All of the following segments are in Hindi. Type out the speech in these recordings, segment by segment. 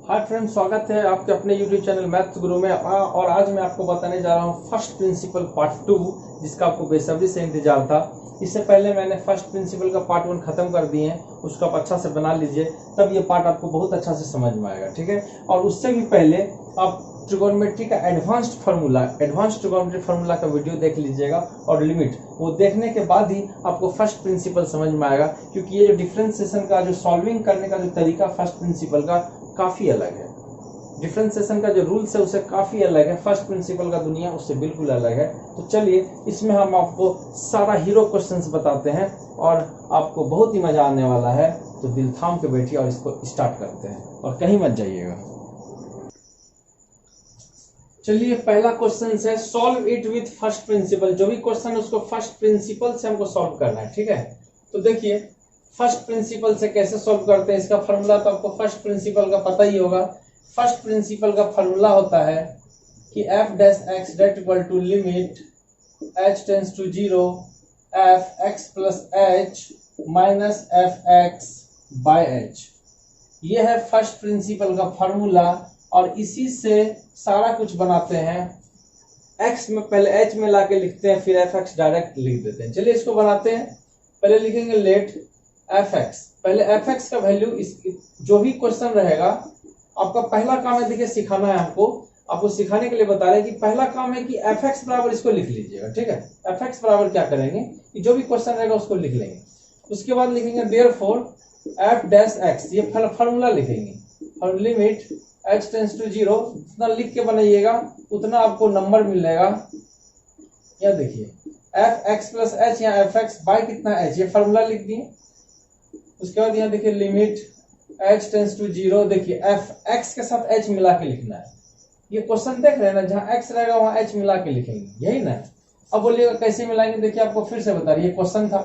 हाय फ्रेंड्स, स्वागत है आपके अपने यूट्यूब चैनल मैथ्स गुरु में। और आज मैं आपको बताने जा रहा हूँ फर्स्ट प्रिंसिपल पार्ट 2, जिसका आपको बेसब्री से इंतजार था। इससे पहले मैंने फर्स्ट प्रिंसिपल का पार्ट 1 खत्म कर दिए हैं, उसको आप अच्छा से बना लीजिए, तब ये पार्ट आपको बहुत अच्छा से समझ में आएगा। ठीक है, और उससे भी पहले आप ट्रिगोनोमेट्री का एडवांस्ड ट्रिगोनोमेट्री फार्मूला का वीडियो देख लीजिएगा, और लिमिट वो देखने के बाद ही आपको फर्स्ट प्रिंसिपल समझ में आएगा, क्योंकि ये जो डिफरेंशिएशन का जो सॉल्विंग करने का जो तरीका फर्स्ट प्रिंसिपल का काफी अलग है। डिफरेंशिएशन का जो रूल्स है उससे काफी अलग है, फर्स्ट प्रिंसिपल का दुनिया उससे बिल्कुल अलग है। तो चलिए, इसमें हम आपको सारा हीरो क्वेश्चंस बताते हैं और आपको बहुत ही मजा आने वाला है। तो दिल थाम के बैठिए और इसको स्टार्ट करते हैं, और कहीं मत जाइएगा। चलिए, पहला क्वेश्चन है solve it with first principle. जो भी क्वेश्चन है उसको फर्स्ट प्रिंसिपल से हमको सॉल्व करना है। ठीक है, तो देखिए फर्स्ट प्रिंसिपल से कैसे सॉल्व करते हैं। इसका फॉर्मूला तो आपको फर्स्ट प्रिंसिपल का पता ही होगा। फर्स्ट प्रिंसिपल का फॉर्मूला होता है कि f dash x that equal to limit h tends to 0 f x plus h minus f x by h। ये है फर्स्ट प्रिंसिपल का फॉर्मूला, और इसी से सारा कुछ बनाते हैं। x में पहले h में लाके लिखते हैं, फिर f(x) डायरेक्ट लिख देते हैं। चलिए इसको बनाते हैं। पहले लिखेंगे लेट f(x), पहले f(x) का वैल्यू, इस जो भी क्वेश्चन रहेगा आपका पहला काम है, देखिए सिखाना है आपको सिखाने के लिए बता रहे हैं कि पहला काम है कि f(x) बराबर इसको लिख लीजिएगा। ठीक है, f(x) बराबर क्या करेंगे कि जो भी क्वेश्चन रहेगा उसको लिख लेंगे। उसके बाद लिखेंगे देयरफॉर f डैश x, ये फॉर्मूला लिखेंगे, और लिमिट h टेंस टू 0, जितना लिख के बनाइएगा उतना आपको नंबर मिलेगा। यह देखिए f(x) प्लस h, यहाँ f(x) बाय कितना h, ये फॉर्मूला लिख दिए। उसके बाद यहाँ देखिए लिमिट h टेंस टू 0, देखिए f(x) के साथ h मिला के लिखना है। ये क्वेश्चन देख रहे हैं ना, जहाँ x रहेगा वहां h मिला के लिखेंगे, यही ना। अब बोलिएगा कैसे मिलाएंगे, देखिए आपको फिर से बता रही, ये क्वेश्चन था,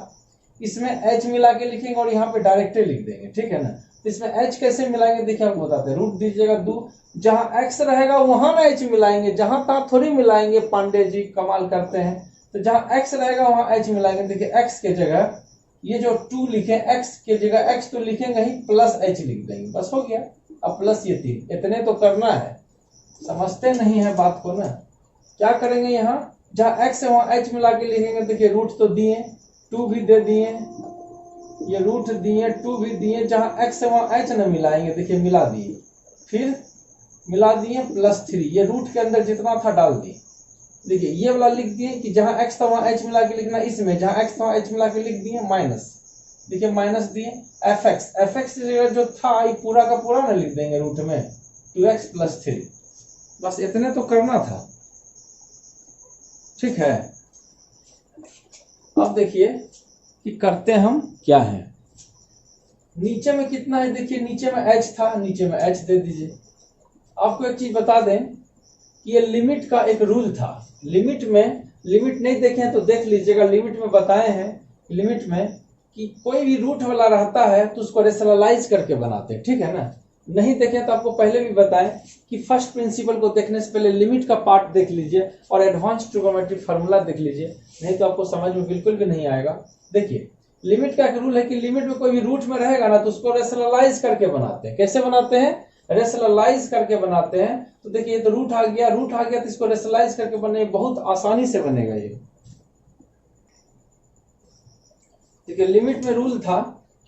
इसमें h मिला के लिखेंगे और यहाँ पे डायरेक्टली लिख देंगे। ठीक है ना, तो इसमें h कैसे मिलाएंगे देखिए आपको बताते हैं। रूट दीजिएगा 2, जहां x रहेगा वहां में h मिलाएंगे, जहां तक थोड़ी मिलाएंगे। पांडे जी कमाल करते हैं। तो जहां x रहेगा वहां h मिलाएंगे। देखिए x के जगह ये जो 2 लिखे, x के जगह x तो लिखेंगे ही, प्लस h लिख देंगे, बस हो गया। अब प्लस ये 3, इतने तो करना है, समझते नहीं है बात को ना। क्या करेंगे, यहाँ जहां x है वहां h मिला के लिखेंगे। देखिए रूट तो दिए, 2 भी दे दिए, ये रूट दिए, 2 भी दिए, जहां x है वहां h न मिलाएंगे, देखिए मिला दिए, फिर मिला दिए प्लस 3, ये रूट के अंदर जितना था डाल दिए। देखिए ये वाला लिख दिए कि जहां x था वहां h मिला के लिखना, इसमें जहां x था वहां h मिला के लिख दिए, माइनस, देखिए माइनस दिए f(x) की जगह जो था ये पूरा का पूरा ना लिख देंगे रूट में, 2x प्लस 3, बस इतने तो करना था। ठीक है, अब देखिए कि करते हम क्या है। नीचे में कितना है, देखिए नीचे में h था, नीचे में h दे दीजिए। आपको एक चीज बता दें कि ये लिमिट का एक रूल था। लिमिट नहीं देखे हैं तो देख लीजिएगा। लिमिट में बताए हैं, लिमिट में कि कोई भी रूट वाला रहता है तो उसको रेशनलाइज करके बनाते हैं। ठीक है ना, नहीं देखे तो आपको पहले भी बताएं कि फर्स्ट प्रिंसिपल को देखने से पहले लिमिट का पार्ट देख लीजिए और एडवांस ट्रिगोनोमेट्री फार्मूला देख लीजिए, नहीं तो आपको समझ में बिल्कुल भी नहीं आएगा। देखिए लिमिट का एक रूल है कि लिमिट में कोई भी रूट में रहेगा ना तो उसको रेशनलाइज करके बनाते हैं। कैसे बनाते हैं, रेशनलाइज करके बनाते हैं। तो देखिए ये तो रूट आ गया तो इसको रेशनलाइज करके बने, बहुत आसानी से बनेगा ये। देखिए लिमिट में रूल था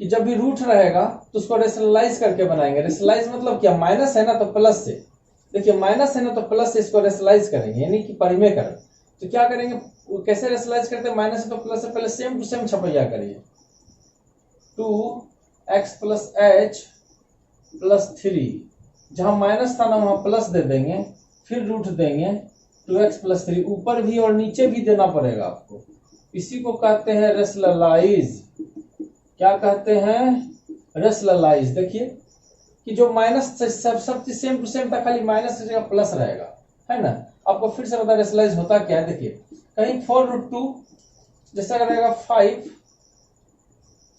कि जब भी रूट रहेगा तो उसको रेशनलाइज करके बनाएंगे। रेशनलाइज मतलब क्या, माइनस है ना तो प्लस से, देखिए माइनस है ना तो प्लस से इसको रेशनलाइज करेंगे, यानी कि परिमेय करें। तो क्या करेंगे, कैसे रेशनलाइज करते हैं, माइनस तो प्लस से, पहले सेम टू सेम छपैया करिए। 2x प्लस h प्लस 3, जहां माइनस था ना वहां प्लस दे देंगे, फिर रूट देंगे 2x प्लस 3, ऊपर भी और नीचे भी देना पड़ेगा आपको। इसी को कहते हैं रेशनलाइज। क्या कहते हैं, रेशनलाइज। देखिए कि जो माइनस सब चीज सेम टू सेम था, खाली माइनस की जगह प्लस रहेगा, है ना। आपको फिर से बता रेशनलाइज होता क्या है। देखिए कहीं 4√2 जैसा रहेगा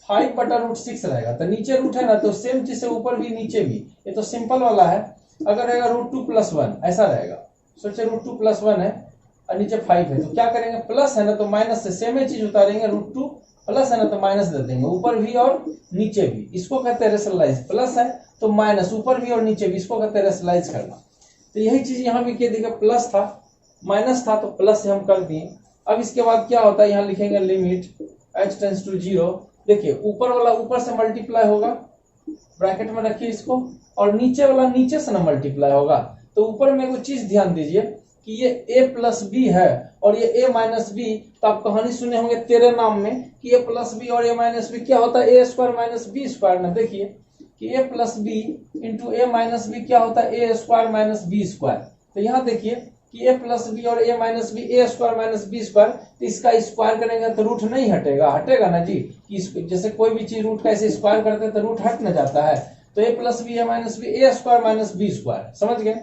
5 बटा √6 रहेगा, तो नीचे रूट है ना तो सेम चीज से ऊपर भी नीचे भी, ये तो सिंपल वाला है। अगर रहेगा √2 प्लस 1 ऐसा रहेगा, सोचिए √2 प्लस 1 है और नीचे 5 है, तो क्या करेंगे, प्लस है ना तो माइनस से सेम ही चीज उतारेंगे, √2 प्लस है ना तो माइनस दे देंगे, ऊपर भी और नीचे भी, इसको कहते हैं रेशनलाइज। प्लस है तो माइनस, ऊपर भी और नीचे भी, इसको कहते हैं रेशनलाइज करना। तो यही चीज यहाँ भी किया, देखिए प्लस था माइनस था तो प्लस से हम कर दिए। अब इसके बाद क्या होता है, यहाँ लिखेंगे लिमिट h टेंड्स टू 0। देखिए ऊपर वाला ऊपर से मल्टीप्लाई होगा, ब्रैकेट में रखिए इसको, और नीचे वाला नीचे से ना मल्टीप्लाई होगा। तो ऊपर में एक चीज ध्यान दीजिए कि ये a प्लस बी है और ये a माइनस बी। तो आप कहानी सुने होंगे तेरे नाम में कि a प्लस बी और a माइनस बी क्या होता है, a square minus B square ना। देखिए कि a plus B into a minus B क्या होता है, a square minus B square. तो यहाँ देखिए कि a प्लस बी और a minus B, a square minus B square, तो इसका स्क्वायर करेंगे तो रूट नहीं हटेगा, हटेगा ना जी। कि जैसे कोई भी चीज रूट का ऐसे स्क्वायर करते हैं तो रूट हट न जाता है। तो a plus B a minus B, a square minus B square, समझ गए।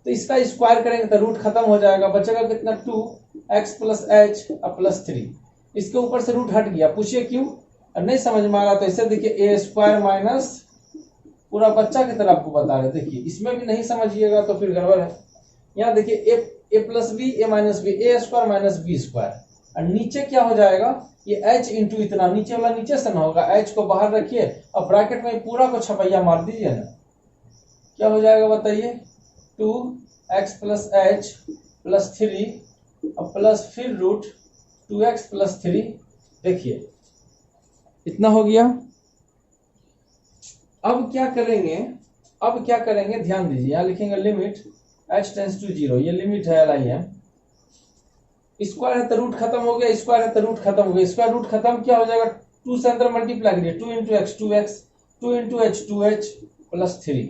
तो इसका स्क्वायर करेंगे तो रूट खत्म हो जाएगा, बचेगा कितना 2x प्लस एच प्लस 3। इसके ऊपर से रूट हट गया, पूछिए क्यों, और नहीं समझ में आ रहा तो इसे देखिए a स्क्वायर माइनस, पूरा बच्चा की तरह आपको बता रहे। देखिए इसमें भी नहीं समझिएगा तो फिर गड़बड़ है। यहाँ देखिए a plus B a minus B, a square minus B square, और नीचे क्या हो जाएगा, ये h इंटू इतना, नीचे वाला नीचे से ना होगा, h को बाहर रखिए और ब्रैकेट में पूरा को छपैया मार दीजिए ना, क्या हो जाएगा बताइए, 2x प्लस एच प्लस 3 और प्लस फिर रूट 2x प्लस 3। देखिए इतना हो गया। अब क्या करेंगे, ध्यान दीजिए, यहाँ लिखेंगे लिमिट h टेंड्स टू 0, ये लिमिट है LIM। स्क्वायर है तो रूट खत्म हो गया, स्क्वायर है तो रूट खत्म हो गया, स्क्वायर रूट खत्म क्या हो जाएगा, 2 से अंदर मल्टीप्लाई करिए, 2 into x 2x, 2 into H 2h plus 3।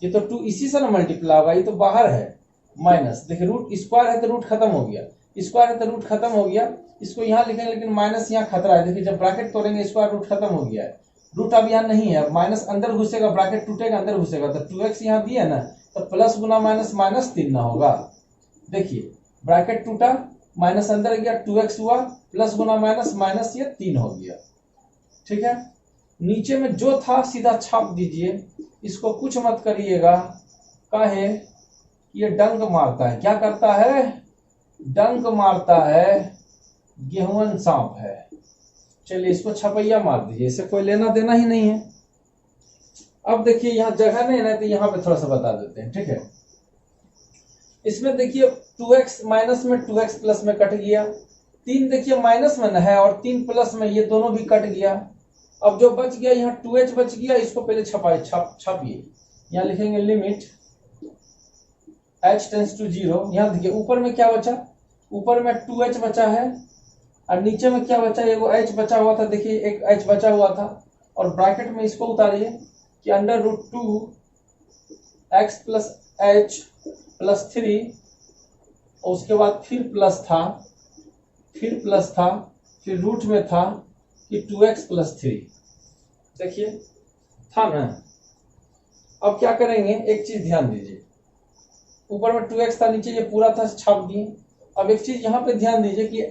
ये तो 2 इसी से ना मल्टीप्लाई होगा, ये तो बाहर है माइनस। देखिए रूट स्क्वायर है तो रूट खत्म हो गया, स्क्वायर है तो रूट खत्म हो गया, इसको यहाँ लिखेंगे, लेकिन माइनस यहाँ खतरा है। देखिए जब ब्रैकेट तोड़ेंगे स्क्वायर रूट खत्म हो गया है, रूट अब यहाँ नहीं है, माइनस अंदर घुसेगा, ब्रैकेट टूटेगा अंदर घुसेगा, तो 2x यहाँ दिया ना, तो प्लस गुना माइनस माइनस 3 ना होगा। देखिए ब्रैकेट टूटा, माइनस अंदर गया, 2x हुआ, प्लस गुना माइनस माइनस ये 3 हो गया। ठीक है, नीचे में जो था सीधा छाप दीजिए, इसको कुछ मत करिएगा। काहे, ये डंक मारता है, क्या करता है, डंक मारता है, गेहूं सांप है। चलिए इसको छपैया मार दीजिए, इससे कोई लेना देना ही नहीं है। अब देखिए यहाँ जगह नहीं है ना, तो यहाँ पे थोड़ा सा बता देते हैं। ठीक है, इसमें देखिए 2x माइनस में 2x प्लस में कट गया, 3 देखिए माइनस में है और 3 प्लस में, ये दोनों भी कट गया। अब जो बच गया यहाँ 2h बच गया, इसको पहले छापिए। यहाँ लिखेंगे लिमिट h टेंड्स टू 0। यहाँ देखिए ऊपर में क्या बचा, ऊपर में 2h बचा है और नीचे में क्या बचा, एगो h बचा हुआ था। देखिए एक h बचा हुआ था, और ब्रैकेट में इसको उतारिए कि under root 2x plus h plus 3, और उसके बाद फिर प्लस था, फिर रूट में था कि 2x प्लस 3। देखिए था ना। अब क्या करेंगे, एक चीज ध्यान दीजिए, ऊपर में 2x था, नीचे ये पूरा था, छाप दिए। अब एक चीज यहाँ पे ध्यान दीजिए कि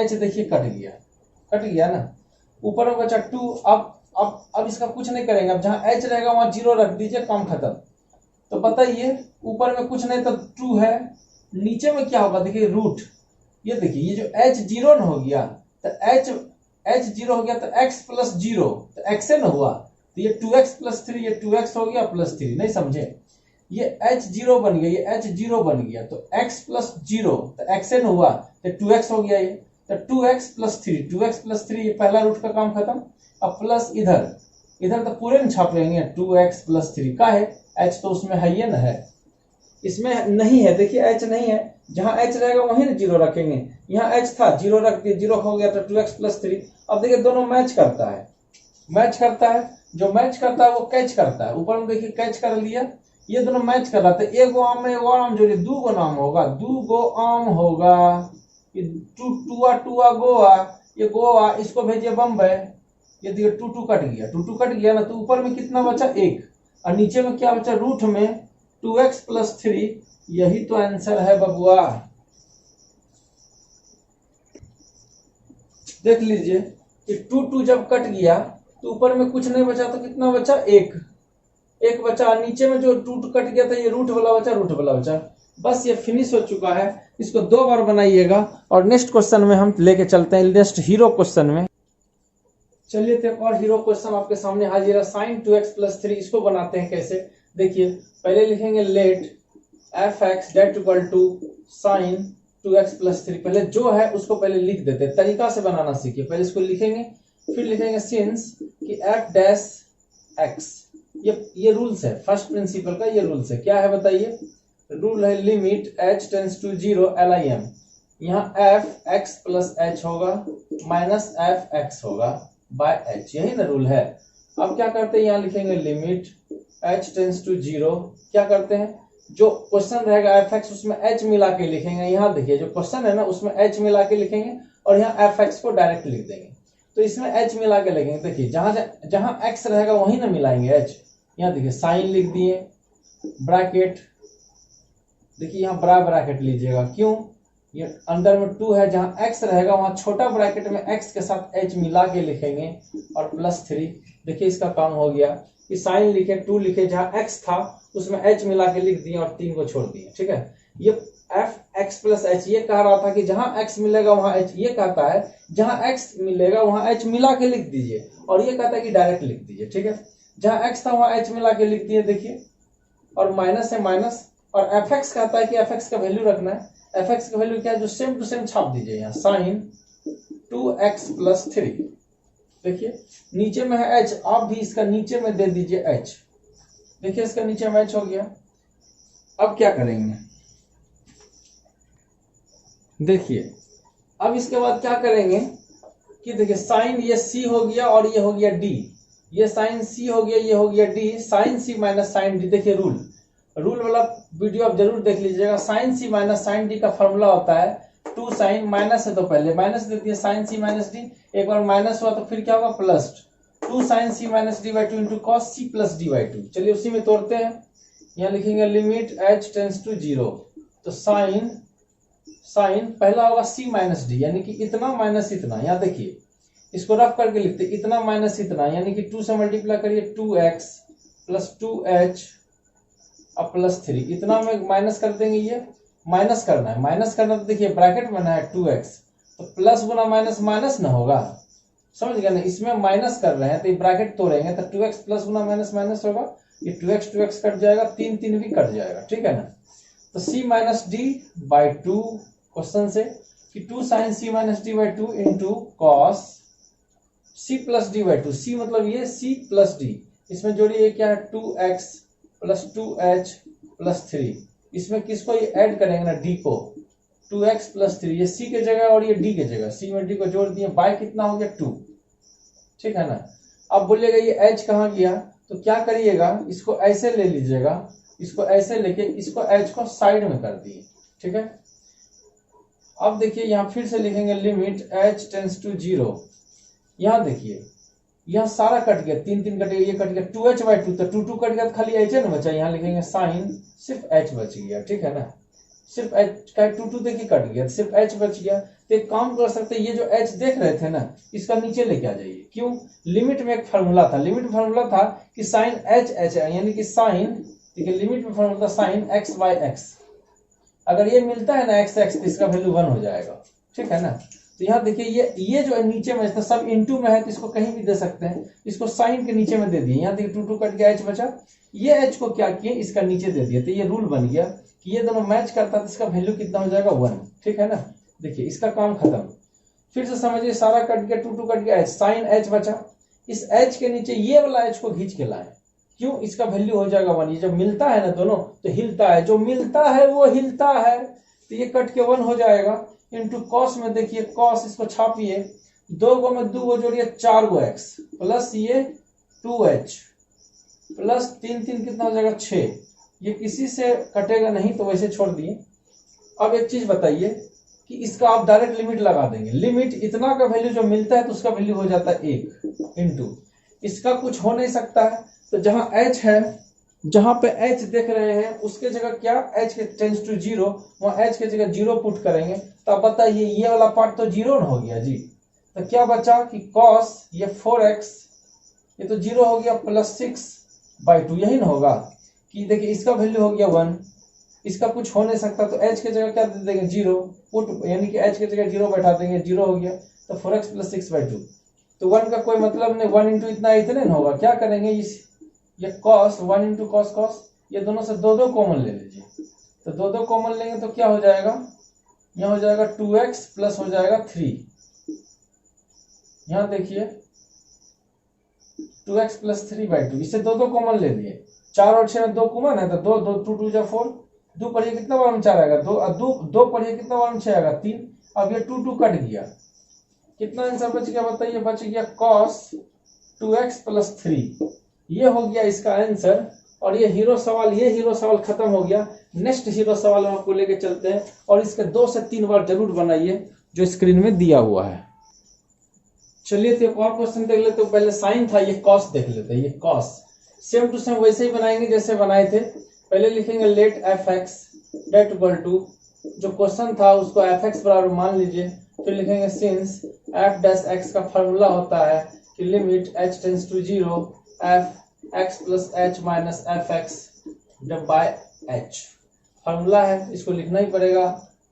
h देखिए कट गया ना, ऊपर में बचा 2। अब इसका कुछ नहीं करेंगे, अब जहाँ h रहेगा वहां 0 रख दीजिए, काम खत्म। तो बताइए ऊपर में कुछ नहीं तो 2 है, नीचे में क्या होगा, देखिए रूट, ये देखिए ये जो h 0 न हो गया, तो h 0 हो गया तो x प्लस 0, तो x न हुआ, तो ये 2x प्लस 3, ये 2x हो गया प्लस 3। नहीं समझे, ये h 0 बन गया, ये h 0 बन गया, तो x प्लस 0, तो x न हुआ तो 2x हो गया, ये तो 2x प्लस 3, ये पहला रूट का काम खत्म। अब प्लस इधर तो पूरे न छाप लेंगे, 2x प्लस 3 का है, h तो उसमें है ये न है, इसमें नहीं है। देखिए h नहीं है, जहां h रहेगा वहीं ना 0 रखेंगे, यहाँ h था 0 रख दिए, 0 हो गया तो 2x प्लस 3। अब देखिए दोनों मैच करता है, जो मैच करता है वो कैच करता है। ऊपर में देखिए कैच कर लिया, ये दोनों मैच कर रहा था, एगो आम में एगो आम जोड़िए, 2 गो नाम होगा, 2 गो आम होगा, टुआ गोवा, ये गोवा, इसको भेजिए बम्बई। ये देखिए 2 कट गया ना, तो ऊपर में कितना बचा 1, और नीचे में क्या बचा, रूट में 2x प्लस 3। यही तो आंसर है बबुआ। देख लीजिए कि 2 जब कट गया तो ऊपर में कुछ नहीं बचा, तो कितना बचा, 1 बचा, नीचे में जो 2 कट गया था ये रूट वाला बचा। बस ये फिनिश हो चुका है। इसको 2 बार बनाइएगा, और नेक्स्ट क्वेश्चन में हम लेके चलते हैं, नेक्स्ट हीरो क्वेश्चन में। चलिए तो एक और हीरो क्वेश्चन आपके सामने हाजिर है। साइन 2x प्लस 3 इसको बनाते हैं कैसे, देखिए पहले लिखेंगे let F ex date equal to sine 2x plus 3। पहले जो है उसको पहले लिख देते हैं, तरीका से बनाना सीखिए। पहले इसको लिखेंगे, फिर लिखेंगे सिंस कि एफ डैश एक्स, ये रूल्स है, फर्स्ट प्रिंसिपल का ये रूल्स है। क्या है बताइए, रूल है limit h tends to 0 LIM, यहाँ एफ एक्स प्लस एच होगा माइनस एफ एक्स होगा बाय एच, यही ना रूल है। अब क्या करते हैं, यहाँ लिखेंगे लिमिट h टेंस टू 0, क्या करते हैं जो क्वेश्चन रहेगा एफ एक्स उसमें h मिला के लिखेंगे। यहाँ देखिए जो क्वेश्चन है ना उसमें h मिला के लिखेंगे और यहाँ एफ एक्स को डायरेक्ट लिख देंगे। तो इसमें h मिला के लिखेंगे, देखिए जहां x रहेगा वहीं ना मिलाएंगे h। यहाँ देखिए साइन लिख दिए, ब्रैकेट, देखिए यहाँ बड़ा ब्रैकेट लीजिएगा, क्यों, ये अंदर में 2 है, जहां x रहेगा वहां छोटा ब्रैकेट में x के साथ h मिला के लिखेंगे और प्लस 3। देखिए इसका काम हो गया कि साइन लिखे 2 लिखे, जहां x था उसमें h मिला के लिख दिए और 3 को छोड़ दिए, ठीक है। ये एफ एक्स प्लस एच ये कह रहा था कि जहां x मिलेगा वहां h, ये कहता है जहां x मिलेगा वहां h मिला के लिख दीजिए, और ये कहता है कि डायरेक्ट लिख दीजिए, ठीक है। जहां x था वहां h मिला के लिख दिए, देखिए, और माइनस है माइनस, और एफ एक्स कहता है कि एफ एक्स का वैल्यू रखना है। एफ एक्स का वैल्यू क्या है, जो सेम टू सेम छाप दीजिए यहाँ, साइन 2x प्लस 3। देखिए नीचे में है h, आप भी इसका नीचे में दे दीजिए h। देखिए इसका नीचे में h हो गया। अब क्या करेंगे, देखिए अब इसके बाद क्या करेंगे कि देखिए साइन ये c हो गया और ये हो गया d, ये साइन c हो गया, ये हो गया d, sine c minus sine d। देखिए रूल वाला वीडियो आप जरूर देख लीजिएगा। साइन सी माइनस साइन डी का फॉर्मूला होता है 2 साइन, माइनस है तो पहले माइनस देती है साइन सी माइनस डी, एक बार माइनस हुआ तो फिर क्या होगा plus 2 sine C minus d by 2 into cos c plus d by 2। चलिए उसी में तोड़ते हैं, यहाँ लिखेंगे लिमिट h टेंस टू 0, तो साइन पहला होगा c माइनस डी, यानी कि इतना माइनस इतना। यहाँ देखिए इसको रफ करके लिखते, इतना माइनस इतना, यानी कि 2 से मल्टीप्लाई करिए 2x प्लस 2h अब प्लस 3, इतना में माइनस कर देंगे, ये माइनस करना है, माइनस करना तो देखिए ब्रैकेट में है 2x, तो प्लस गुना माइनस माइनस ना होगा, समझ गए ना, इसमें माइनस कर रहे हैं तो ये ब्रैकेट तोड़ेंगे तो 2x प्लस गुना माइनस माइनस होगा, ये 2x कट जाएगा, 3 भी कट जाएगा, ठीक है ना। तो c minus d by 2 question से कि 2 sine c minus d by 2 into cos c plus d by 2, c मतलब ये c प्लस डी, इसमें जोड़िए क्या है 2x प्लस 2h प्लस 3, इसमें किसको ये ऐड करेंगे ना d को, 2x प्लस 3, ये c के जगह और ये d के जगह, c में d को जोड़ दिए, बाय कितना हो गया 2, ठीक है ना। अब बोलिएगा ये h कहाँ गया, तो क्या करिएगा, इसको ऐसे ले लीजिएगा, इसको ऐसे लेके इसको h को साइड में कर दिए, ठीक है। अब देखिए यहाँ फिर से लिखेंगे लिमिट h टेंस टू 0, यहाँ देखिए यहाँ सारा कट गया, 3 कट गया, ये कट गया 2h बाई 2, तो 2 कट गया तो खाली h ना बचा, यहाँ लिखेंगे साइन सिर्फ h बच गया, ठीक है ना, सिर्फ h का 2 देखिए कट गया, सिर्फ h बच गया। तो एक काम कर सकते हैं, ये जो h देख रहे थे ना इसका नीचे लेके आ जाइए, क्यों, लिमिट में एक फार्मूला था, लिमिट में फार्मूला था कि साइन h यानी कि साइन, ठीक है, लिमिट में फार्मूला था साइन x बाई x, अगर ये मिलता है ना x तो इसका वैल्यू 1 हो जाएगा, ठीक है ना। तो यहाँ देखिए ये जो नीचे में तो सब इनटू में है, तो इसको कहीं भी दे सकते हैं, इसको साइन के नीचे में दे दिए, यहाँ देखिए 2 कट गया, h बचा, ये h को क्या किए इसका नीचे दे दिया, तो ये रूल बन गया कि ये दोनों मैच करता है तो इसका वैल्यू कितना हो जाएगा 1, ठीक है ना। देखिए इसका काम खत्म, फिर से समझिए सारा कट गया, 2 कट गया, साइन h बचा, इस h के नीचे ये वाला h को खींच के लाए, क्यों, इसका वैल्यू हो जाएगा 1। ये जब मिलता है ना दोनों तो हिलता है, जो मिलता है वो हिलता है, तो ये कट के 1 हो जाएगा, इंटू कॉस में देखिए कॉस, इसको छापिए, 2 गो में 2 गो जोड़िए 4 गो x प्लस ये 2h प्लस 3 कितना हो जाएगा 6, ये किसी से कटेगा नहीं तो वैसे छोड़ दिए। अब एक चीज बताइए कि इसका आप डायरेक्ट लिमिट लगा देंगे, लिमिट इतना का वैल्यू जो मिलता है तो उसका वैल्यू हो जाता है 1 इंटू, इसका कुछ हो नहीं सकता है, तो जहां h है, जहां पे h देख रहे हैं उसके जगह क्या h के टेंस टू 0, वहां h के जगह 0 पुट करेंगे, तो आप बताइए ये वाला पार्ट तो 0 हो गया जी, तो क्या बचा कि cos ये 4x ये तो 0 हो गया प्लस 6 बाई 2, यही ना होगा कि देखिए इसका वैल्यू हो गया 1, इसका कुछ हो नहीं सकता, तो h के जगह क्या दे देंगे 0 पुट, यानी कि h के जगह 0 बैठा देंगे, 0 हो गया, तो 4x प्लस 6 बाई 2, तो 1 का कोई मतलब नहीं, 1 इंटू इतना इतने न होगा। क्या करेंगे, ये कॉस 1 इंटू कॉस कॉस, ये दोनों से दो दो कॉमन ले लीजिए। तो दो दो कॉमन लेंगे तो क्या हो जाएगा, यहाँ हो जाएगा 2x प्लस हो जाएगा 3। यहाँ देखिए 2x प्लस 3/2, इससे दो दो कॉमन ले लिए। 4 और 6 में 2 कॉमन है, तो 2 2 2 2 जा 4, 2 पढ़िए कितना बार में 4 आएगा, 2 पढ़िए कितना बार में 6 आएगा 3। अब ये 2 2 कट गया, कितना आंसर बच गया बताइए, बच गया cos 2x प्लस 3। ये हो गया इसका आंसर। और ये हीरो सवाल खत्म हो गया। नेक्स्ट हीरो सवाल हम आपको लेके चलते हैं, और इसके 2 से 3 बार जरूर बनाइए जो स्क्रीन में दिया हुआ है। चलिए तो एक और क्वेश्चन देख लेते। तो पहले साइन था, ये कॉस देख लेते हैं। ये कॉस सेम टू सेम वैसे ही बनाएंगे जैसे बनाए थे। पहले लिखेंगे let F ex date equal to, जो क्वेश्चन था उसको एफ एक्स बराबर मान लीजिए। फिर लिखेंगे सिंस एफ डैश एक्स का फॉर्मूला होता है कि limit h tends to 0 f x plus h minus F x divide by h. Formula है, इसको लिखना ही पड़ेगा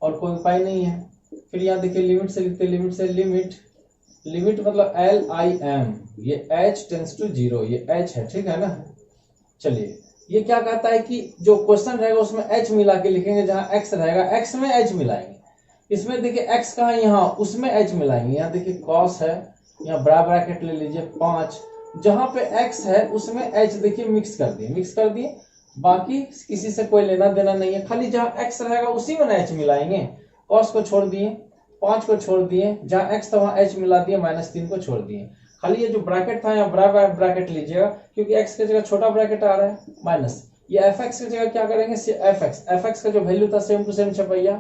और कोई उपाय नहीं है। फिर यहाँ देखिए लिमिट से लिखते, लिमिट मतलब LIM, ये h टेंस टू 0, ये h है, ठीक है ना। चलिए ये क्या कहता है कि जो क्वेश्चन रहेगा उसमें h मिला के लिखेंगे, जहां x रहेगा x में h मिलाएंगे। इसमें देखिए x कहाँ है, यहाँ, उसमें h मिलाएंगे। यहाँ देखिए cos है, यहाँ बड़ा ब्रैकेट ले लीजिए 5, जहां पे x है उसमें h देखिए मिक्स कर दिए। बाकी किसी से कोई लेना देना नहीं है, खाली जहां x रहेगा उसी में h मिलाएंगे। cos को छोड़ दिए, 5 को छोड़ दिए, जहां x था वहां h मिला दिए, -3 को छोड़ दिए। खाली ये जो ब्रैकेट था यहाँ बड़ा ब्रैकेट लीजिएगा, क्योंकि x की जगह छोटा ब्रैकेट आ रहा है माइनस। ये fx की जगह क्या करेंगे, fx का जो वैल्यू था सेम टू सेम छपैया,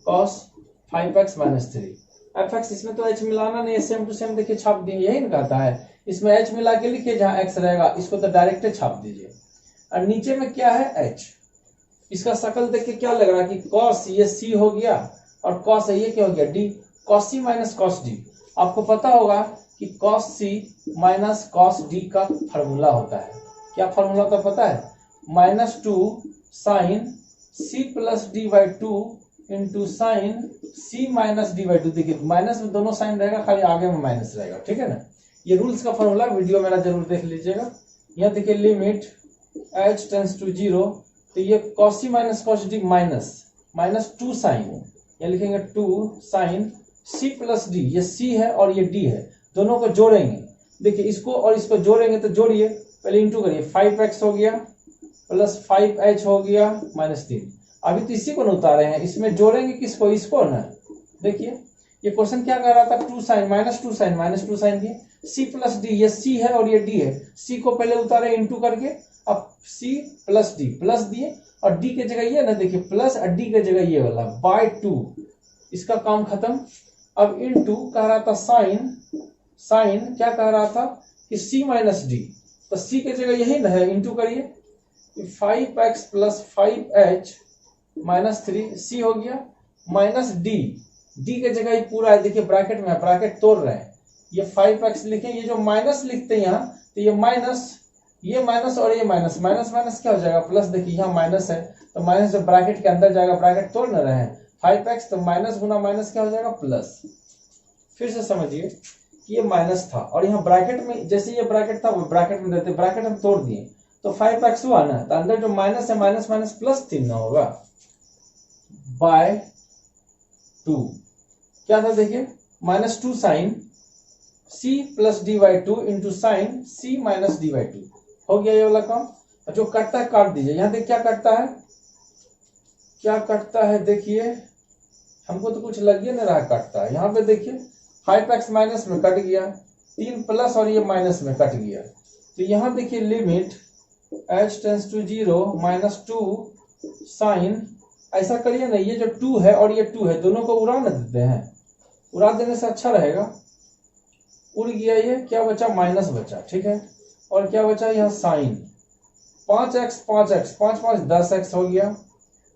cos 5x - 3। fx इसमें तो h मिलाना नहीं है, सेम टू सेम देखिए छाप दिए, यही ना कहता है। इसमें h मिला के लिखिए, जहां x रहेगा इसको तो डायरेक्ट छाप दीजिए। और नीचे में क्या है, h। इसका शकल देखिए क्या लग रहा है कि cos ये c हो गया, और cos है ये क्या हो गया, d। cos c minus cos d, आपको पता होगा कि cos c minus cos d का फॉर्मूला होता है। क्या फॉर्मूला होता है पता है, -2 sin c plus d/2 into sine c minus d/2। देखिए माइनस में दोनों साइन रहेगा, खाली आगे में माइनस रहेगा, ठीक है ना। ये रूल्स का फॉर्मूला वीडियो मेरा जरूर देख लीजिएगा। यहाँ देखिए लिमिट h टेंस टू 0, तो ये cos c minus cos d -2 sine, ये लिखेंगे 2 साइन c प्लस d, ये c है और ये d है, दोनों को जोड़ेंगे। देखिए इसको और इसको जोड़ेंगे, तो जोड़िए, पहले इंटू करिए, 5x हो गया प्लस 5h हो गया -3। अभी तो इसी को न उतारे हैं, इसमें जोड़ेंगे किसको, इसको ना। देखिए ये क्वेश्चन क्या कर रहा था, 2 साइन -2 साइन दिए, c प्लस d, ये c है और ये d है। c को पहले उतारे इंटू करके, अब c प्लस d प्लस दिए, और d के जगह ये ना, देखिए प्लस, और d के जगह ये वाला /2, इसका काम खत्म। अब इंटू कह रहा था साइन क्या कह रहा था कि c माइनस d, तो c के जगह यही ना है, इंटू करिए, 5x प्लस 5h -3, c हो गया माइनस d के जगह ही पूरा है, देखिए ब्रैकेट में है, ब्रैकेट तोड़ रहे हैं। ये 5x लिखे, ये जो माइनस लिखते हैं यहाँ, तो ये माइनस और ये माइनस क्या हो जाएगा, प्लस। देखिए यहाँ माइनस है, तो माइनस जब ब्रैकेट के अंदर जाएगा, ब्रैकेट तोड़ न रहे हैं, 5x, तो माइनस गुना माइनस क्या हो जाएगा, प्लस। फिर से समझिए कि ये माइनस था, और यहाँ ब्रैकेट में जैसे ये ब्रैकेट था वो ब्रैकेट में देते, ब्रैकेट हम तोड़ दिए, तो 5x हुआ ना, तो अंदर जो माइनस है माइनस प्लस 3 ना होगा, /2 क्या था, देखिए -2 sine c plus d/2 into sine c minus d/2 हो गया ये वाला काम। जो कटता है काट दीजिए। यहाँ देखिए क्या कटता है, देखिए हमको तो कुछ लग ही नहीं रहा कटता है। यहाँ पे देखिए 5x माइनस में कट गया, 3 प्लस और ये माइनस में कट गया, तो यहाँ देखिए limit h tends to 0 -2 sine, ऐसा करिए ना, ये जो 2 है और ये 2 है, दोनों को उड़ा न देते हैं, उड़ा देने से अच्छा रहेगा। उड़ गया, ये क्या बचा, माइनस बचा, ठीक है। और क्या बचा यहाँ साइन 5x 5 10x हो गया,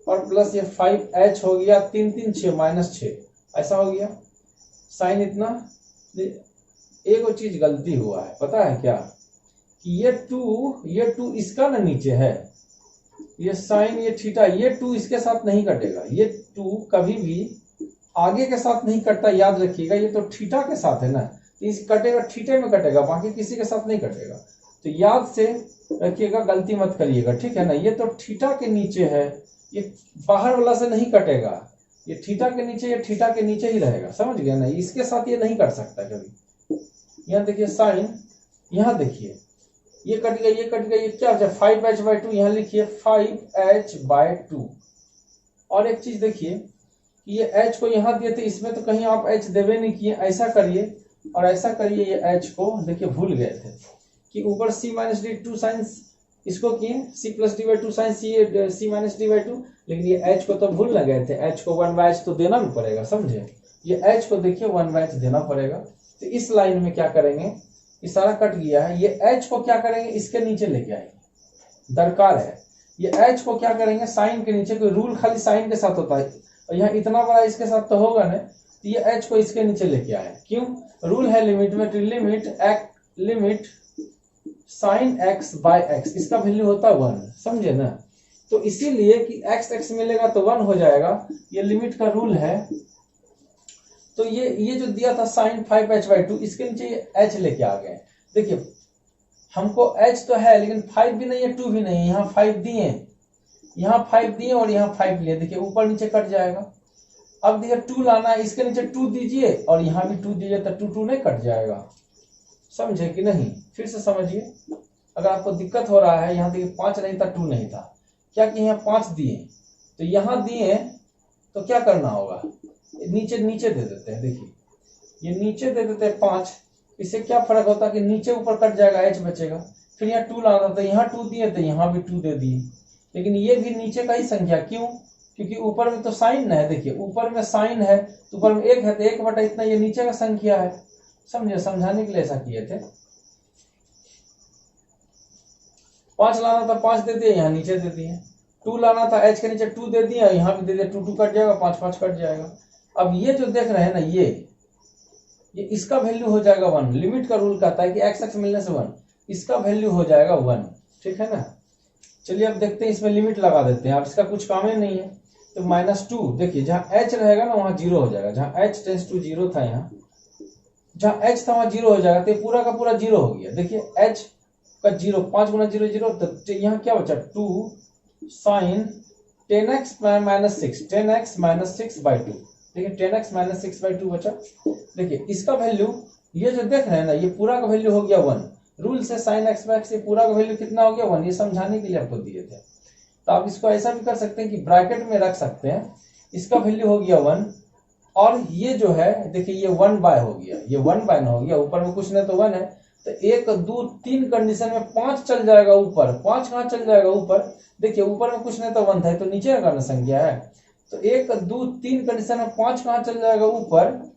और प्लस ये 5h हो गया, 3 3 6 -6, ऐसा हो गया साइन इतना। एक और चीज गलती हुआ है, पता है क्या, कि ये 2 इसका ना नीचे है, ये साइन ये थीटा, ये 2 इसके साथ नहीं कटेगा, ये 2 कभी भी आगे के साथ नहीं कटता, याद रखिएगा, ये तो थीटा के साथ है ना, तो इस कटेगा थीटे में कटेगा, बाकी किसी के साथ नहीं कटेगा। तो याद से रखिएगा, गलती मत करिएगा, ठीक है ना। ये तो थीटा के नीचे है, ये बाहर वाला से नहीं कटेगा, ये थीटा के नीचे, ये थीटा के नीचे ही रहेगा, समझ गया ना। इसके साथ ये नहीं कट सकता कभी। यहाँ देखिए साइन, यहाँ देखिए ये कट गया, ये कट गया, ये क्या बचा 5h/2, यहाँ लिखिए 5h/2। और एक चीज देखिए कि ये h को यहाँ दिए थे, इसमें तो कहीं आप h देवे नहीं किए, ऐसा करिए और ऐसा करिए, ये h को देखिए भूल गए थे कि ऊपर c - d2 साइंस इसको किए c+d/2 साइंस c - d/2, लेकिन ये h को तो भूल न गए थे, h को 1/h तो देना भी पड़ेगा, समझे। ये h को देखिए 1/h देना पड़ेगा। तो इस लाइन में क्या करेंगे, इशारा कट गया है, ये h को क्या करेंगे, इसके नीचे लेके आएंगे, दरकार है। ये h को क्या करेंगे, साइन के नीचे, कोई रूल खाली साइन के साथ होता है, और यहाँ इतना बड़ा इसके साथ तो होगा ना, तो ये h को इसके नीचे लेके आए। क्यों, रूल है लिमिट में, limit sine x by x, इसका वैल्यू होता है 1, समझे ना। तो इसीलिए कि x मिलेगा तो 1 हो जाएगा, ये लिमिट का रूल है। तो ये जो दिया था साइन 5h/2, इसके नीचे ये h लेके आ गए। देखिए हमको h तो है, लेकिन 5 भी नहीं है 2 भी नहीं है, यहाँ 5 दिए, यहाँ 5 दिए और यहाँ 5 लिए, देखिए ऊपर नीचे कट जाएगा। अब देखिए 2 लाना है, इसके नीचे 2 दीजिए और यहाँ भी 2 दीजिए, तो 2 नहीं कट जाएगा, समझे कि नहीं। फिर से समझिए, अगर आपको दिक्कत हो रहा है, यहाँ देखिए 5 नहीं था 2 नहीं था, क्या कि यहाँ 5 दिए, तो यहाँ दिए तो क्या करना होगा, नीचे नीचे दे देते हैं। देखिए ये नीचे दे देते हैं 5, इससे क्या फर्क होता है कि नीचे ऊपर कट जाएगा, h बचेगा। फिर यहाँ 2 लाना था, यहाँ 2 दिए तो यहाँ भी 2 दे दिए, लेकिन ये भी नीचे का ही संख्या, क्यों, क्योंकि ऊपर में तो साइन है। देखिए ऊपर में साइन है तो ऊपर में 1 है, तो 1 इतना ये नीचे का संख्या है, समझे। समझाने के लिए ऐसा किए थे। 5 लाना था 5 दे दिए, यहाँ नीचे दे दिए। 2 लाना था h के नीचे 2 दे दिया, यहाँ भी दे दिया, 2 कट जाएगा, 5 कट जाएगा। अब ये जो देख रहे हैं ना, ये इसका वैल्यू हो जाएगा 1। लिमिट का रूल कहता है कि x मिलने से 1, इसका वैल्यू हो जाएगा 1, ठीक है ना। चलिए अब देखते हैं, इसमें लिमिट लगा देते हैं, अब इसका कुछ काम ही नहीं है। तो -2, देखिए जहां h रहेगा ना वहां 0 हो जाएगा, जहां h टेंस टू 0 था, यहाँ जहां h था वहां 0 हो जाएगा, तो पूरा का पूरा 0 हो गया। देखिए h का 0, 5 गुना 0 0, तो यहाँ क्या बचा 2 साइन 10x - 6/2। देखिए 10x - 6/2 बचा। देखिए इसका वैल्यू, ये जो देख रहे हैं ना, ये पूरा का वैल्यू हो गया 1। रूल से साइन x/x, ये पूरा का वैल्यू कितना हो गया 1, ये समझाने के लिए आपको दिए थे। तो आप इसको ऐसा भी कर सकते हैं कि ब्रैकेट में रख सकते हैं, इसका वैल्यू हो गया 1, और ये जो है देखिए ये 1/, हो गया, ये 1/, हो गया, ऊपर में कुछ नहीं तो 1 है, तो 1 2 3 कंडीशन में 5 चल जाएगा ऊपर। 5 कहाँ चल जाएगा ऊपर, देखिए ऊपर में कुछ नहीं तो 1 था, तो नीचे का संख्या है, तो 1 2 3 कंडीशन में 5 कहाँ चल जाएगा ऊपर,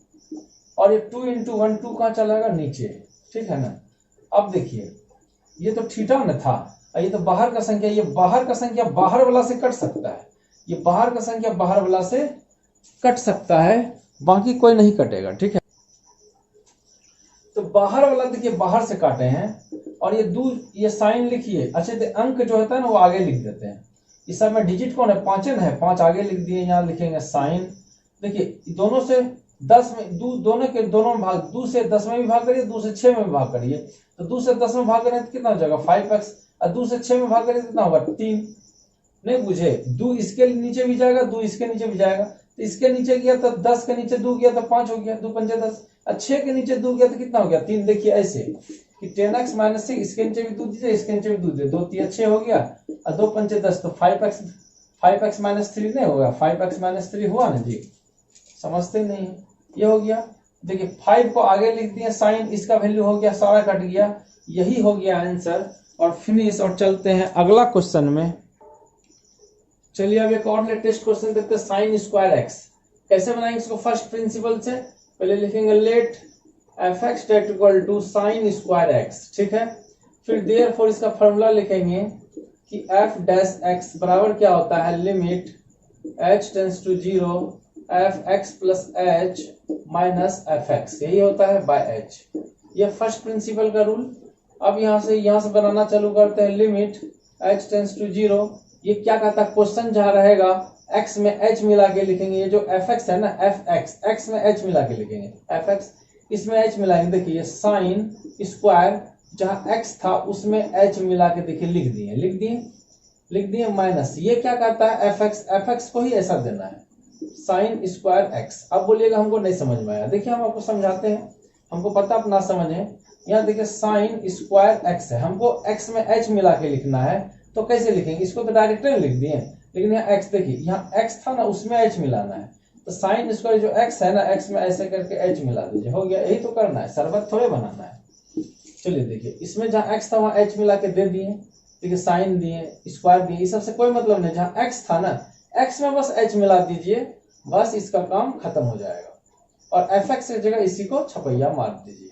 और ये 2 × 1 2 कहाँ चला जाएगा नीचे, ठीक है ना। अब देखिए ये तो थीटा न था, ये तो बाहर का संख्या, ये बाहर का संख्या बाहर वाला से कट सकता है, ये बाहर का संख्या बाहर वाला से कट सकता है, बाकी कोई नहीं कटेगा, ठीक है। तो बाहर वाला देखिए बाहर से काटे हैं, और ये साइन लिखिए। अच्छा तो अंक जो होता है ना वो आगे लिख देते हैं, इस सब में डिजिट कौन है 5 है, 5 आगे लिख दिए, यहाँ लिखेंगे साइन। देखिए दोनों से 10 में, दोनों के दोनों भाग, 2 से 10 में भी भाग करिए, 2 से 6 में भी भाग करिए, तो 2 से 10 में भाग करें तो कितना हो जाएगा 5x, और 2 से 6 में भाग करें तो कितना होगा 3। नहीं बुझे, 2 इसके नीचे भी जाएगा, 2 इसके नीचे भी जाएगा, तो इसके नीचे गया तो 10 के नीचे 2 गया तो 5 हो गया, 2 × 5 = 10, और 6 के नीचे 2 गया तो कितना हो गया 3। देखिए ऐसे कि 10x - 6, इसके नीचे भी 2 दीजिए, इसके नीचे भी 2 दीजिए, 2 3 6 हो गया, और 2 × 5 = 10, तो 5x - 3 नहीं होगा, 5x - 3 हुआ ना जी, समझते नहीं, ये हो गया। देखिए 5 को आगे लिख दिए साइन, इसका वैल्यू हो गया, सारा कट गया, यही हो गया आंसर, और फिनिश। और चलते हैं अगला क्वेश्चन में। चलिए अब एक और लेटेस्ट क्वेश्चन देखते हैं, साइन स्क्वायर x कैसे बनाएंगे इसको फर्स्ट प्रिंसिपल से। पहले लिखेंगे let fx = sine square x, ठीक है। फिर देयरफॉर इसका फॉर्मूला लिखेंगे कि f' बराबर क्या होता है, limit h tends to 0 fx + h - fx, यही होता है बाय h। ये फर्स्ट प्रिंसिपल का रूल। अब यहाँ से बनाना चालू करते हैं, लिमिट h टेंस टू 0, ये क्या कहता है, क्वेश्चन जहाँ रहेगा x में h मिला के लिखेंगे, ये जो fx है ना, fx x में h मिला के लिखेंगे, fx इसमें h मिलाएंगे, देखिए साइन स्क्वायर जहां x था उसमें h मिला के देखिए लिख दिए माइनस, ये क्या कहता है fx को ही ऐसा देना है साइन स्क्वायर x। अब बोलिएगा हमको नहीं समझ में आया, देखिए हम आपको समझाते हैं, हमको पता आप ना समझे। यहाँ देखिए साइन स्क्वायर x है, हमको x में h मिला के लिखना है, तो कैसे लिखेंगे, इसको तो डायरेक्ट लिख दिए, लेकिन यहाँ x देखिए, यहाँ x था ना उसमें h मिलाना है, तो साइन स्क्वायर जो x है ना x में ऐसे करके h मिला दीजिए, हो गया। यही तो करना है, शरबत थोड़े बनाना है। चलिए देखिए, इसमें जहाँ x था वहां h मिला के दे दिए, देखिए साइन दिए स्क्वायर दिए, इस सबसे कोई मतलब नहीं, जहाँ x था ना x में बस h मिला दीजिए, बस इसका काम खत्म हो जाएगा। और fx की जगह इसी को छपैया मार दीजिए,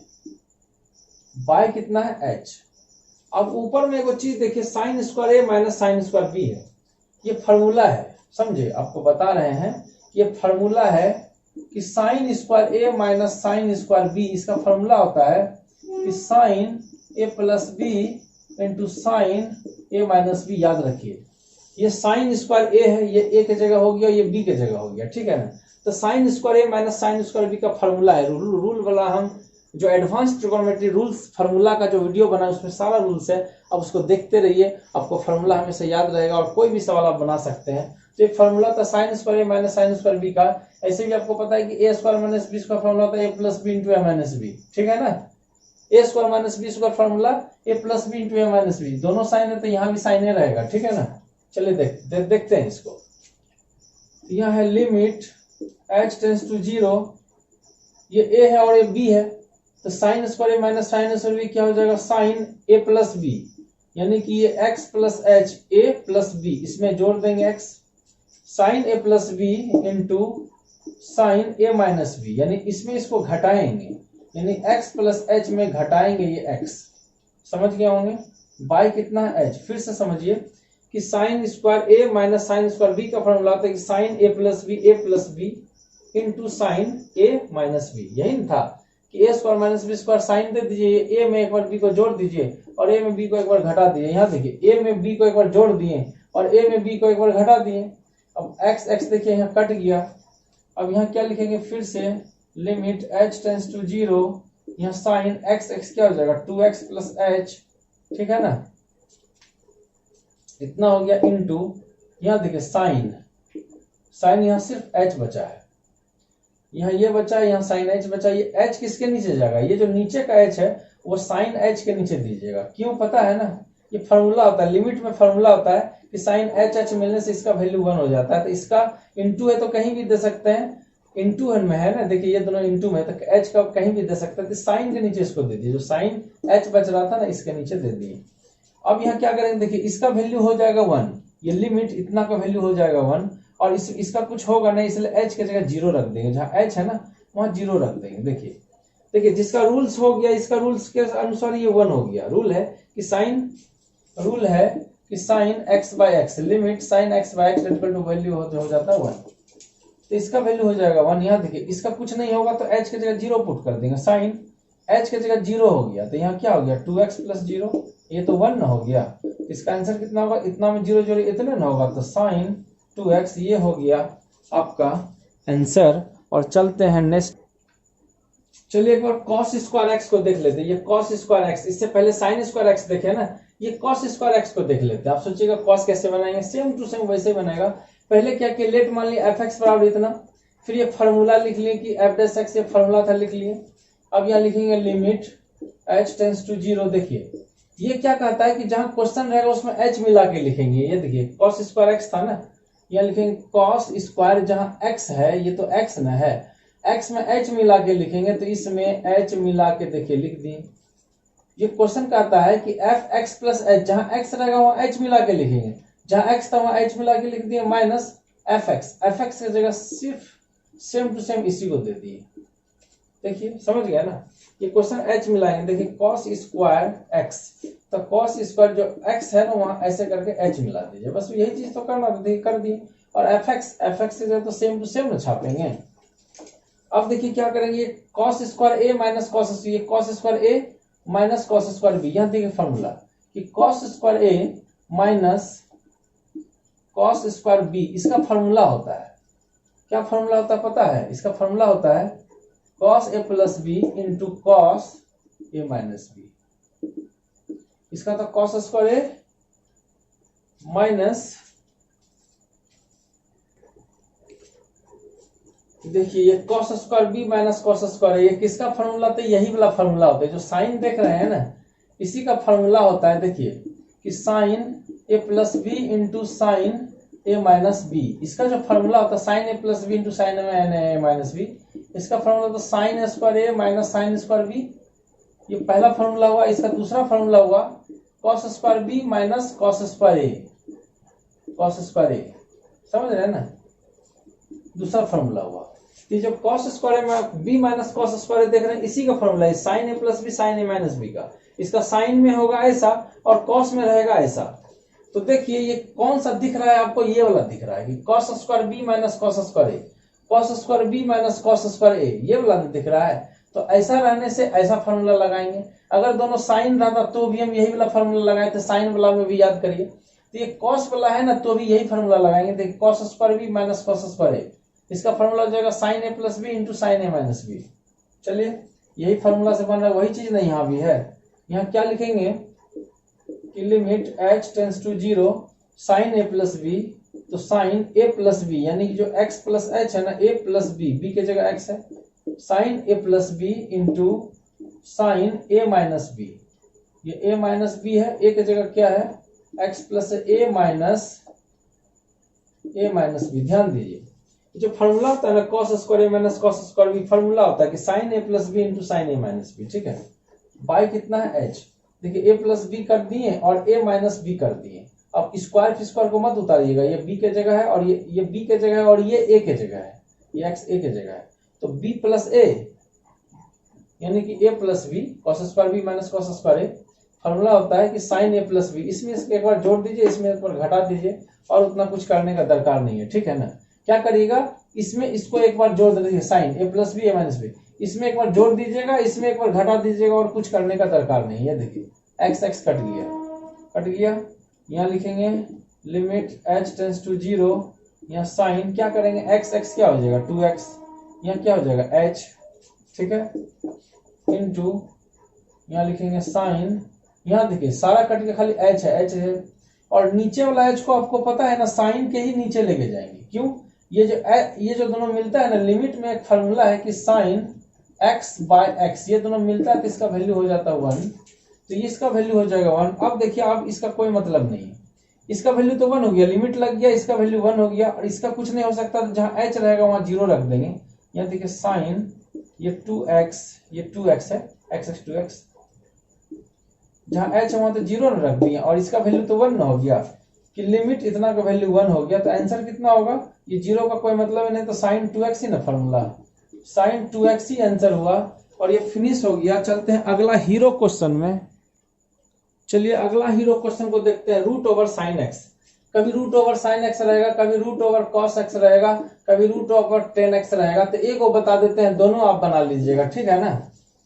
बाय कितना है h। अब ऊपर में एक चीज देखिए, sign square a minus sine square B है, ये फॉर्मूला है, समझे, आपको बता रहे हैं ये फॉर्मूला है कि sine square a minus sine square B, इसका फॉर्मूला होता है कि sine a plus B into sine a minus B. याद रखिए, ये साइन स्क्वायर ए है, ये ए की जगह हो गया, ये बी की जगह हो गया, ठीक है ना। तो sign square a minus sine square b का फॉर्मूला है, रूल वाला हम जो एडवांस ट्रिगोनोमेट्री रूल्स फार्मूला का जो वीडियो बना उसमें सारा रूल्स है, अब उसको देखते रहिए, आपको फार्मूला हमेशा याद रहेगा और कोई भी सवाल आप बना सकते हैं। तो एक फार्मूला था sine square a minus sine square b का, ऐसे भी आपको पता है कि a square minus B square formula होता है a plus B into a minus b, ठीक है ना। A square minus B square formula a plus B into a minus b, दोनों साइन है तो यहाँ भी साइन ए रहेगा, ठीक है ना। चलिए देखते हैं इसको। यहाँ है लिमिट h टेंस टू 0, ये a है और ये b है, तो sign square a minus sine square B क्या हो जाएगा, साइन ए प्लस बी, यानी कि ये x plus h a plus b, इसमें जोड़ देंगे x, sine a plus B into sine a minus b, यानी इसमें इसको घटाएंगे, यानी x प्लस एच में घटाएंगे ये x, समझ गए होंगे। बाय कितना है h, फिर से समझिए कि sine square a minus sine square b का फॉर्मूला होता है कि sine a plus B into sine a minus b. यही था कि a square minus B square, sine दे दीजिए, ए में एक बार बी को जोड़ दीजिए और ए में बी को एक बार घटा दिए। यहाँ देखिए ए में बी को एक बार जोड़ दिए और ए में बी को एक बार घटा दिए। अब एक्स एक्स देखिए यहाँ कट गया। अब यहाँ क्या लिखेंगे, फिर से लिमिट h टेंस टू 0, यहाँ साइन एक्स एक्स क्या हो जाएगा 2x प्लस एच, ठीक है ना, इतना हो गया इनटू, यहाँ देखिए साइन यहाँ सिर्फ h बचा है, यहाँ ये बचा है, यहाँ साइन h बचा। ये h किसके नीचे जाएगा, ये जो नीचे का h है वो साइन h के नीचे दीजिएगा। क्यों पता है ना, ये फॉर्मूला होता है, लिमिट में फॉर्मूला होता है कि साइन h मिलने से इसका वैल्यू 1 हो जाता है। तो इसका इनटू है तो कहीं भी दे सकते हैं, इनटू में है ना, देखिए ये दोनों इनटू में, तो h का कहीं भी दे सकते हैं, तो साइन के नीचे इसको दे दीजिए, जो साइन h बच रहा था ना इसके नीचे दे दिए। अब यहाँ क्या करेंगे, देखिए इसका वैल्यू हो जाएगा 1, ये लिमिट इतना का वैल्यू हो जाएगा 1, और इसका कुछ होगा नहीं, इसलिए h की जगह 0 रख देंगे, जहाँ h है ना वहां 0 रख देंगे। देखिए जिसका रूल्स हो गया, इसका रूल्स के अनुसार ये 1 हो गया। रूल है कि sine x by x, limit sine x by x equal to value हो जाता है 1, तो इसका वैल्यू हो जाएगा 1। यहाँ देखिए इसका कुछ नहीं होगा तो h की जगह 0 पुट कर देंगे, साइन h की जगह 0 हो गया, तो यहाँ क्या हो गया 2x प्लस 0, ये तो 1 हो गया। इसका आंसर कितना होगा, इतना में 0 जोड़िए इतने ना होगा, तो साइन 2x ये हो गया आपका आंसर। और चलते हैं नेक्स्ट, चलिए एक बार cos स्क्वायर एक्स को देख लेते हैं। ये cos स्क्वायर एक्स, इससे पहले साइन स्क्वायर एक्स देखे ना, ये cos स्क्वायर एक्स को देख लेते हैं। आप सोचिएगा cos कैसे बनाएंगे, सेम टू सेम वैसे बनेगा। पहले क्या किया, लेट मान लिया f(x) बराबर इतना, फिर ये फार्मूला लिख लिए कि f(x) ये फार्मूला था, लिख लिए। अब यहाँ लिखेंगे लिमिट h टेंस टू 0। देखिए ये क्या कहता है कि जहां क्वेश्चन रहेगा उसमें h मिला के लिखेंगे। ये देखिए cos स्क्वायर एक्स था ना, यहाँ लिखेंगे cos स्क्वायर, जहां x है ये तो x न है, x में h मिला के लिखेंगे, तो इसमें h मिला के देखिए लिख दिए। ये क्वेश्चन कहता है कि f(x) प्लस h, जहां x रहेगा वहां h मिला के लिखेंगे, जहां x था वहां h मिला के लिख दिए, माइनस f(x) की जगह सिर्फ सेम टू सेम इसी को दे दिए। देखिए समझ गया ना, ये क्वेश्चन h मिलाएंगे। देखिए cos स्क्वायर x, तो cos स्क्वायर जो x है ना वहां ऐसे करके h मिला दीजिए, बस यही चीज तो करना था, देखिए कर दिए। और f(x) से तो सेम टू सेम ना छापेंगे। अब देखिए क्या करेंगे, cos square a minus cos, ये cos square a minus cos square b। यहाँ देखिए फॉर्मूला कि cos square a minus cos square b, इसका फॉर्मूला होता है, क्या फॉर्मूला होता है पता है, इसका फॉर्मूला होता है cos a plus B into cos a minus b. इसका था cos स्क्वायर a माइनस, देखिए ये cos square b minus cos square a, ये किसका फॉर्मूला था? यही वाला फॉर्मूला होता है जो साइन देख रहे हैं ना, इसी का फॉर्मूला होता है। देखिए कि sine a plus B into sine a minus b, इसका जो फॉर्मूला होता है sine a plus B into sine a minus b, इसका फॉर्मूला होता है sine square a minus sine square b. ये पहला फॉर्मूला हुआ। इसका दूसरा फॉर्मूला हुआ cos square b minus cos square a, cos square a, समझ रहे हैं ना, दूसरा फॉर्मूला हुआ। ये जो कॉस स्क्वायर में बी माइनस कॉस स्क्वायर देख रहे हैं, इसी का फॉर्मूला है sine a plus B sign a minus B का। इसका साइन में होगा ऐसा और कॉस में रहेगा ऐसा। तो देखिए ये कौन सा दिख रहा है आपको? ये वाला दिख रहा है कि cos square b minus cos square a, cos square b minus cos square a, ये वाला दिख रहा है। तो ऐसा रहने से ऐसा फॉर्मूला लगाएंगे। अगर दोनों साइन रहता तो भी हम यही वाला फॉर्मूला लगाए थे, साइन वाला में भी याद करिए। तो ये कॉस वाला है ना, तो भी यही फॉर्मूला लगाएंगे। देखिए cos square b minus cos square a, इसका फॉर्मूला हो जाएगा sine a plus B into sine a minus b. चलिए यही फॉर्मूला से बन रहा है, वही चीज नहीं यहाँ भी है। यहाँ क्या लिखेंगे कि limit h tends to 0 sine a plus b, तो साइन ए प्लस बी यानी कि जो x प्लस एच है ना, a प्लस बी, b के जगह x है, sine a plus B into sine a minus b. ये a माइनस बी है, a के जगह क्या है x plus a minus b. ध्यान दीजिए जो फॉर्मूला होता है ना cos square a minus cos square b, formula होता है कि sine a plus B into sine a minus b. ठीक है, बाई कितना है h, देखिए a प्लस बी कर दिए और a माइनस बी कर दिए। अब स्क्वायर को मत उतारिएगा, ये b के जगह है और ये b के जगह है और ये a के जगह है, ये x a के जगह है। तो b प्लस a यानी कि a plus b cos square b minus cos square a, formula होता है कि साइन a प्लस बी। इसमें एक बार जोड़ दीजिए, इसमें एक बार घटा दीजिए और उतना कुछ करने का दरकार नहीं है। ठीक है ना, क्या करिएगा इसमें इसको एक बार जोड़ दीजिए, sign a plus b a minus B, इसमें एक बार जोड़ दीजिएगा, इसमें एक बार घटा दीजिएगा और कुछ करने का दरकार नहीं है। देखिए एक्स एक्स कट गया। यहाँ लिखेंगे लिमिट h टेंस टू 0, यहाँ साइन क्या करेंगे x x क्या हो जाएगा 2x, यहाँ क्या हो जाएगा h, ठीक है, इनटू यहाँ लिखेंगे साइन, यहाँ देखिए सारा कट के खाली h है और नीचे वाला h को आपको पता है ना साइन के ही नीचे लेके जाएंगे। क्यों? ये जो दोनों मिलता है ना, लिमिट में एक फार्मूला है कि साइन x बाय x, ये दोनों मिलता है तो इसका वैल्यू हो जाता है 1, तो ये इसका वैल्यू हो जाएगा 1। अब देखिए अब इसका कोई मतलब नहीं है, इसका वैल्यू तो 1 हो गया, लिमिट लग गया, इसका वैल्यू 1 हो गया और इसका कुछ नहीं हो सकता, तो जहां h रहेगा वहां 0 रख देंगे। यहाँ देखिए साइन ये 2x, ये 2x है, x 2x, जहां h वहां तो 0 रख दिया और इसका वैल्यू तो 1 हो गया कि लिमिट इतना का वैल्यू 1 हो गया। तो आंसर कितना होगा? ये 0 का कोई मतलब नहीं, तो साइन 2x ही ना फॉर्मूला, साइन 2x ही आंसर हुआ और ये फिनिश हो गया। चलते हैं अगला हीरो क्वेश्चन में। चलिए अगला हीरो क्वेश्चन को देखते हैं। रूट ओवर साइन एक्स, कभी रूट ओवर साइन एक्स रहेगा, कभी रूट ओवर कॉस एक्स रहेगा, कभी रूट ओवर टेन एक्स रहेगा। तो एक को बता देते हैं, दोनों आप बना लीजिएगा, ठीक है ना।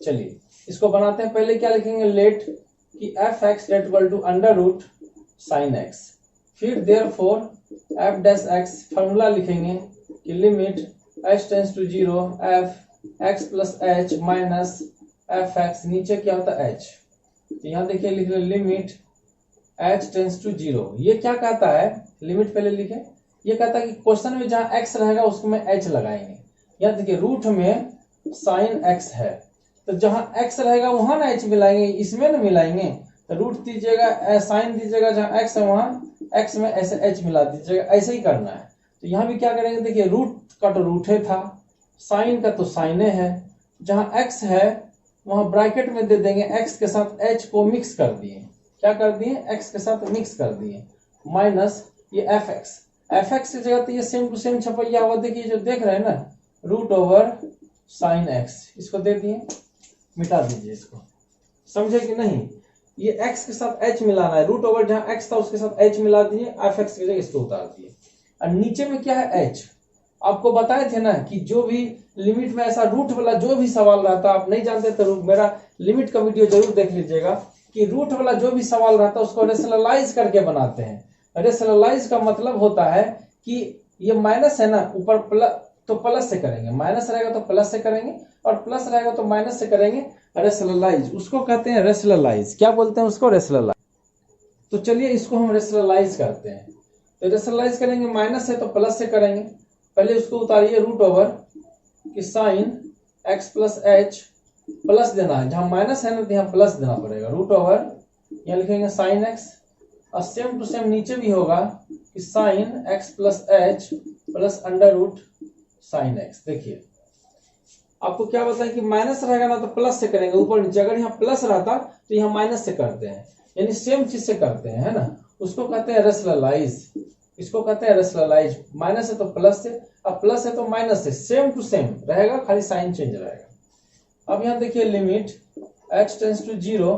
चलिए इसको बनाते हैं। पहले क्या लिखेंगे, लेट कि f x equal to under root sine x, फिर therefore f dash x, formula लिखेंगे कि limit h tends to 0 f x plus h minus F x, नीचे क्या होता है एच। तो यहाँ देखिए लिख लो लिमिट एच टेंस टू 0। ये क्या कहता है, लिमिट पहले लिखे, ये कहता है कि क्वेश्चन में जहां एक्स रहेगा उसको में एच लगाएंगे। यहाँ देखिए रूट में साइन एक्स है, तो जहां एक्स रहेगा वहां ना एच मिलाएंगे, इसमें ना मिलाएंगे। तो रूट दीजिएगा, साइन दीजिएगा, जहां एक्स है वहां एक्स में ऐसे एच मिला दीजिएगा, ऐसे ही करना है। तो यहाँ भी क्या करेंगे, देखिए रूट का तो रूठे था, साइन का तो साइने है, जहां एक्स है वहां ब्रैकेट में दे देंगे एक्स के साथ एच को मिक्स कर दिए। क्या कर दिए, एक्स के साथ मिक्स कर दिए, माइनस ये एफ एक्स की जगह तो ये सेम टू सेम छपैया हुआ, देखिए जो देख रहे हैं ना, रूट ओवर साइन एक्स, इसको दे दिए, मिटा दीजिए इसको, समझे कि नहीं। ये एक्स के साथ एच मिलाना है, रूट ओवर जहां एक्स था उसके साथ एच मिला दिए, एफ एक्स की जगह इसको उतार दिए। और नीचे में क्या है एच, आपको बताए थे ना कि जो भी लिमिट में ऐसा रूट वाला जो भी सवाल रहता, आप नहीं जानते तो मेरा लिमिट का वीडियो जरूर देख लीजिएगा, कि रूट वाला जो भी सवाल रहता है उसको रेशनलाइज करके बनाते हैं। रेशनलाइज का मतलब होता है कि ये माइनस है ना ऊपर प्लस, तो प्लस से करेंगे, माइनस रहेगा तो प्लस से करेंगे, और प्लस रहेगा तो माइनस से करेंगे रेशनलाइज, उसको कहते हैं रेशनलाइज। क्या बोलते हैं उसको? रेशनलाइज। तो चलिए इसको हम रेशनलाइज करते हैं। तो रेशनलाइज करेंगे, माइनस है तो प्लस से करेंगे। पहले उसको उतारिए रूट ओवर कि sine x plus h, plus देना है, जहां माइनस है ना तो यहाँ प्लस देना पड़ेगा, रूट ओवर यहाँ लिखेंगे साइन एक्स, और सेम टू सेम नीचे भी होगा कि sine x plus h plus under root sine x. देखिए आपको क्या बताएं कि माइनस रहेगा ना तो प्लस से करेंगे ऊपर नीचे, अगर यहाँ प्लस रहता तो यहाँ माइनस से करते हैं, यानी सेम चीज से करते हैं, है ना। उसको कहते हैं रेशनलाइज, इसको कहते हैं रेशनलाइज। माइनस है तो प्लस से, अब प्लस है तो माइनस से, सेम टू सेम रहेगा, खाली साइन चेंज रहेगा। अब यहाँ देखिए लिमिट h टेंस टू 0,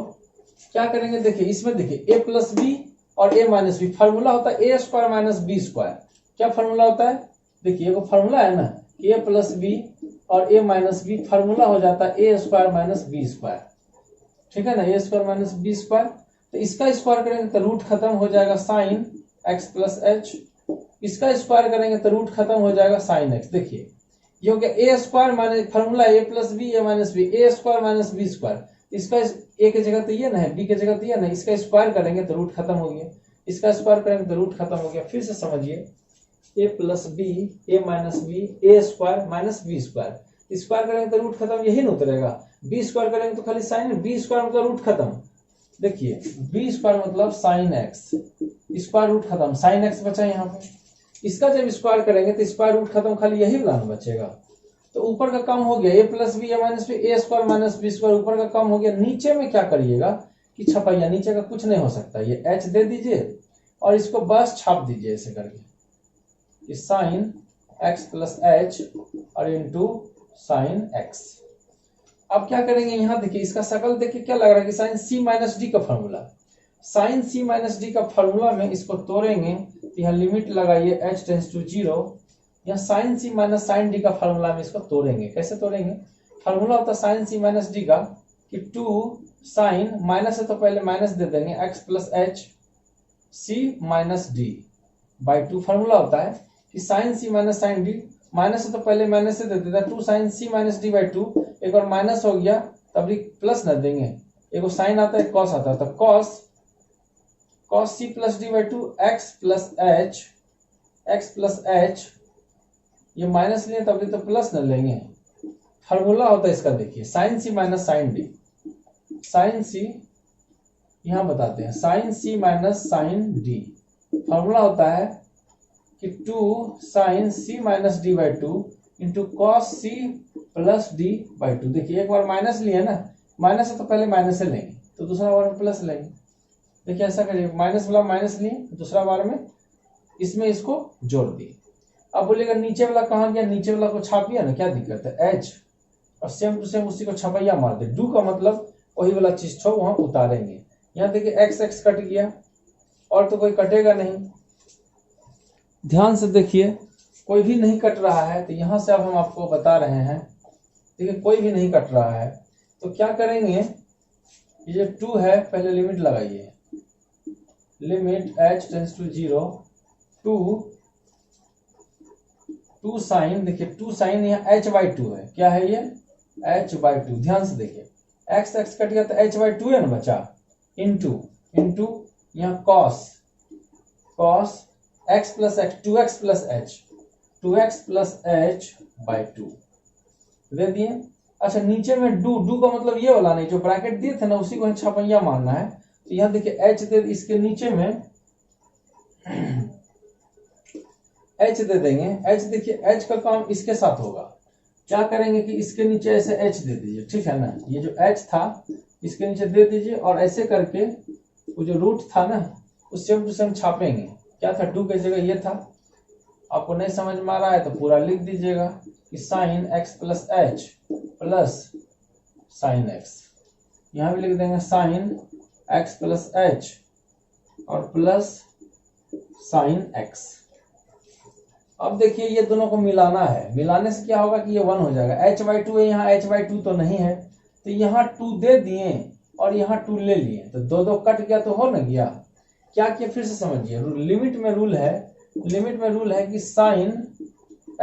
क्या करेंगे? देखिए इसमें देखिए a प्लस बी और a माइनस बी, फार्मूला होता है a square minus B square. क्या फार्मूला होता है? देखिए वो फार्मूला है ना, a प्लस बी और a माइनस बी, फार्मूला हो जाता है a square minus B square, ठीक है ना, a square minus B square. तो इसका स्क्वायर करेंगे तो रूट खत्म हो जाएगा साइन एक्स प्लस एच, इसका स्क्वायर करेंगे तो रूट खत्म हो जाएगा साइन एक्स। देखिए ये हो गया ए square minus, formula a plus b a minus b, a square minus B square. इसका ए की जगह तो ये ना है, बी की जगह तो ये ना, इसका स्क्वायर करेंगे तो रूट खत्म हो गया, इसका स्क्वायर करेंगे तो रूट खत्म हो गया। फिर से समझिए, a plus b a minus b, a square minus B square, square करेंगे तो रूट खत्म, यही ना उतरेगा। बी स्क्वायर करेंगे तो खाली साइन, बी स्क्वायर मतलब रूट खत्म। देखिए बी स्क्वायर मतलब साइन एक्स, स्क्वायर रूट खत्म, साइन एक्स बचा यहाँ पे। इसका जब स्क्वायर करेंगे तो स्क्वायर रूट खत्म, खाली यही वाला बचेगा। तो ऊपर का काम हो गया, ए plus b a minus b, a square minus B square, ऊपर का काम हो गया। नीचे में क्या करिएगा कि छपाइया, नीचे का कुछ नहीं हो सकता, ये एच दे दीजिए और इसको बस छाप दीजिए ऐसे करके, साइन एक्स प्लस एच और इंटू साइन एक्स। अब क्या करेंगे, यहाँ देखिए इसका शकल देखिए क्या लग रहा है कि साइन सी माइनस डी का फॉर्मूला, साइन सी माइनस डी का फॉर्मूला में इसको तोड़ेंगे तो यहाँ लिमिट लगाइए h टेंस टू 0, यहाँ साइन सी माइनस साइन डी का फॉर्मूला में इसको तोड़ेंगे। कैसे तोड़ेंगे? फॉर्मूला होता है साइन सी माइनस डी का कि 2 साइन, माइनस है तो पहले माइनस दे देंगे, x plus h c minus d by 2। Formula होता है कि साइन सी माइनस साइन डी, माइनस है तो पहले माइनस से दे देता है, 2 sine C minus d by 2, एक और माइनस हो गया तब प्लस न देंगे, एक साइन आता है कॉस आता है, तो cos c plus d by 2 x plus h, ये माइनस लिए तब तो प्लस न लेंगे। फॉर्मूला होता है इसका, देखिए साइन सी minus sine d, sine c यहां बताते हैं, साइन सी माइनस साइन डी, फॉर्मूला होता है कि 2 sine C minus d by 2 into cos c plus d by 2। देखिए एक बार माइनस लिए ना, माइनस है तो पहले माइनस से लेंगे, तो दूसरा बार में प्लस लेंगे। देखिए ऐसा करिए, माइनस वाला माइनस लिए, दूसरा बार में इसमें इसको जोड़ दिए। अब बोलिएगा नीचे वाला कहाँ गया, नीचे वाला को छापिए ना, क्या दिक्कत है, एच और सेम टू सेम उसी को छपैया मार दे, डू का मतलब वही वाला चीज छो वहां उतारेंगे। यहाँ देखिए एक्स एक्स कट गया और तो कोई कटेगा नहीं, ध्यान से देखिए कोई भी नहीं कट रहा है। तो यहां से अब हम आपको बता रहे हैं, देखिए कोई भी नहीं कट रहा है, तो क्या करेंगे, ये 2 है, पहले लिमिट लगाइए, limit h tends to 0 2 sine, देखिए 2 साइन यहाँ h बाई 2 है, क्या है ये h बाई 2। ध्यान से देखिए x x कट गया तो h बाई 2 है ना बचा, इंटू यहाँ cos x plus x 2x plus h by 2 दे दिए। अच्छा नीचे में डू का मतलब ये वाला नहीं, जो ब्रैकेट दिए थे ना उसी को छपैया मारना है। तो यहाँ देखिए h दे, इसके नीचे में h दे देंगे, h देखिए h का काम इसके साथ होगा, क्या करेंगे कि इसके नीचे ऐसे h दे दीजिए, ठीक है ना, ये जो h था इसके नीचे दे दीजिए और ऐसे करके वो जो रूट था ना उस सेम टू सेम छापेंगे। क्या था, 2 की जगह ये था, आपको नहीं समझ में आ रहा है तो पूरा लिख दीजिएगा कि sine x plus h plus sine x, यहाँ भी लिख देंगे साइन x प्लस एच और प्लस साइन एक्स। अब देखिए ये दोनों को मिलाना है, मिलाने से क्या होगा कि ये 1 हो जाएगा, h बाई 2 है, यहाँ h बाई 2 तो नहीं है, तो यहाँ 2 दे दिए और यहाँ 2 ले लिए, तो 2 कट गया तो हो न गया। क्या किया फिर से समझिए, लिमिट में रूल है कि साइन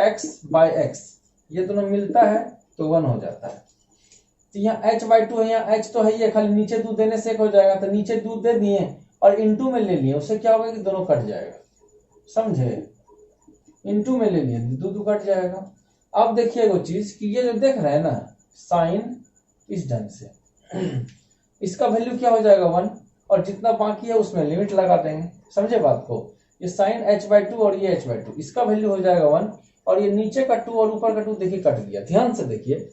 x बाई एक्स, ये दोनों मिलता है तो 1 हो जाता है। तो यहाँ h/2 है, यहाँ h तो है ही, खाली नीचे दूध देने से 1 हो जाएगा। तो नीचे दूध दे दिए और इनटू में ले लिए, उससे क्या होगा कि दोनों कट जाएगा, समझे? इनटू में ले लिए, दूध कट जाएगा। अब देखिए वो चीज कि ये जो देख रहे हैं ना साइन, इस ढंग से इसका वैल्यू क्या हो जाएगा 1, और जितना बाकी है उसमें लिमिट लगा देंगे, समझे बात को? ये साइन h/2 और ये h/2, इसका वैल्यू हो जाएगा 1, और ये नीचे का 2 और ऊपर का 2 देखिए कट गया। ध्यान से देखिए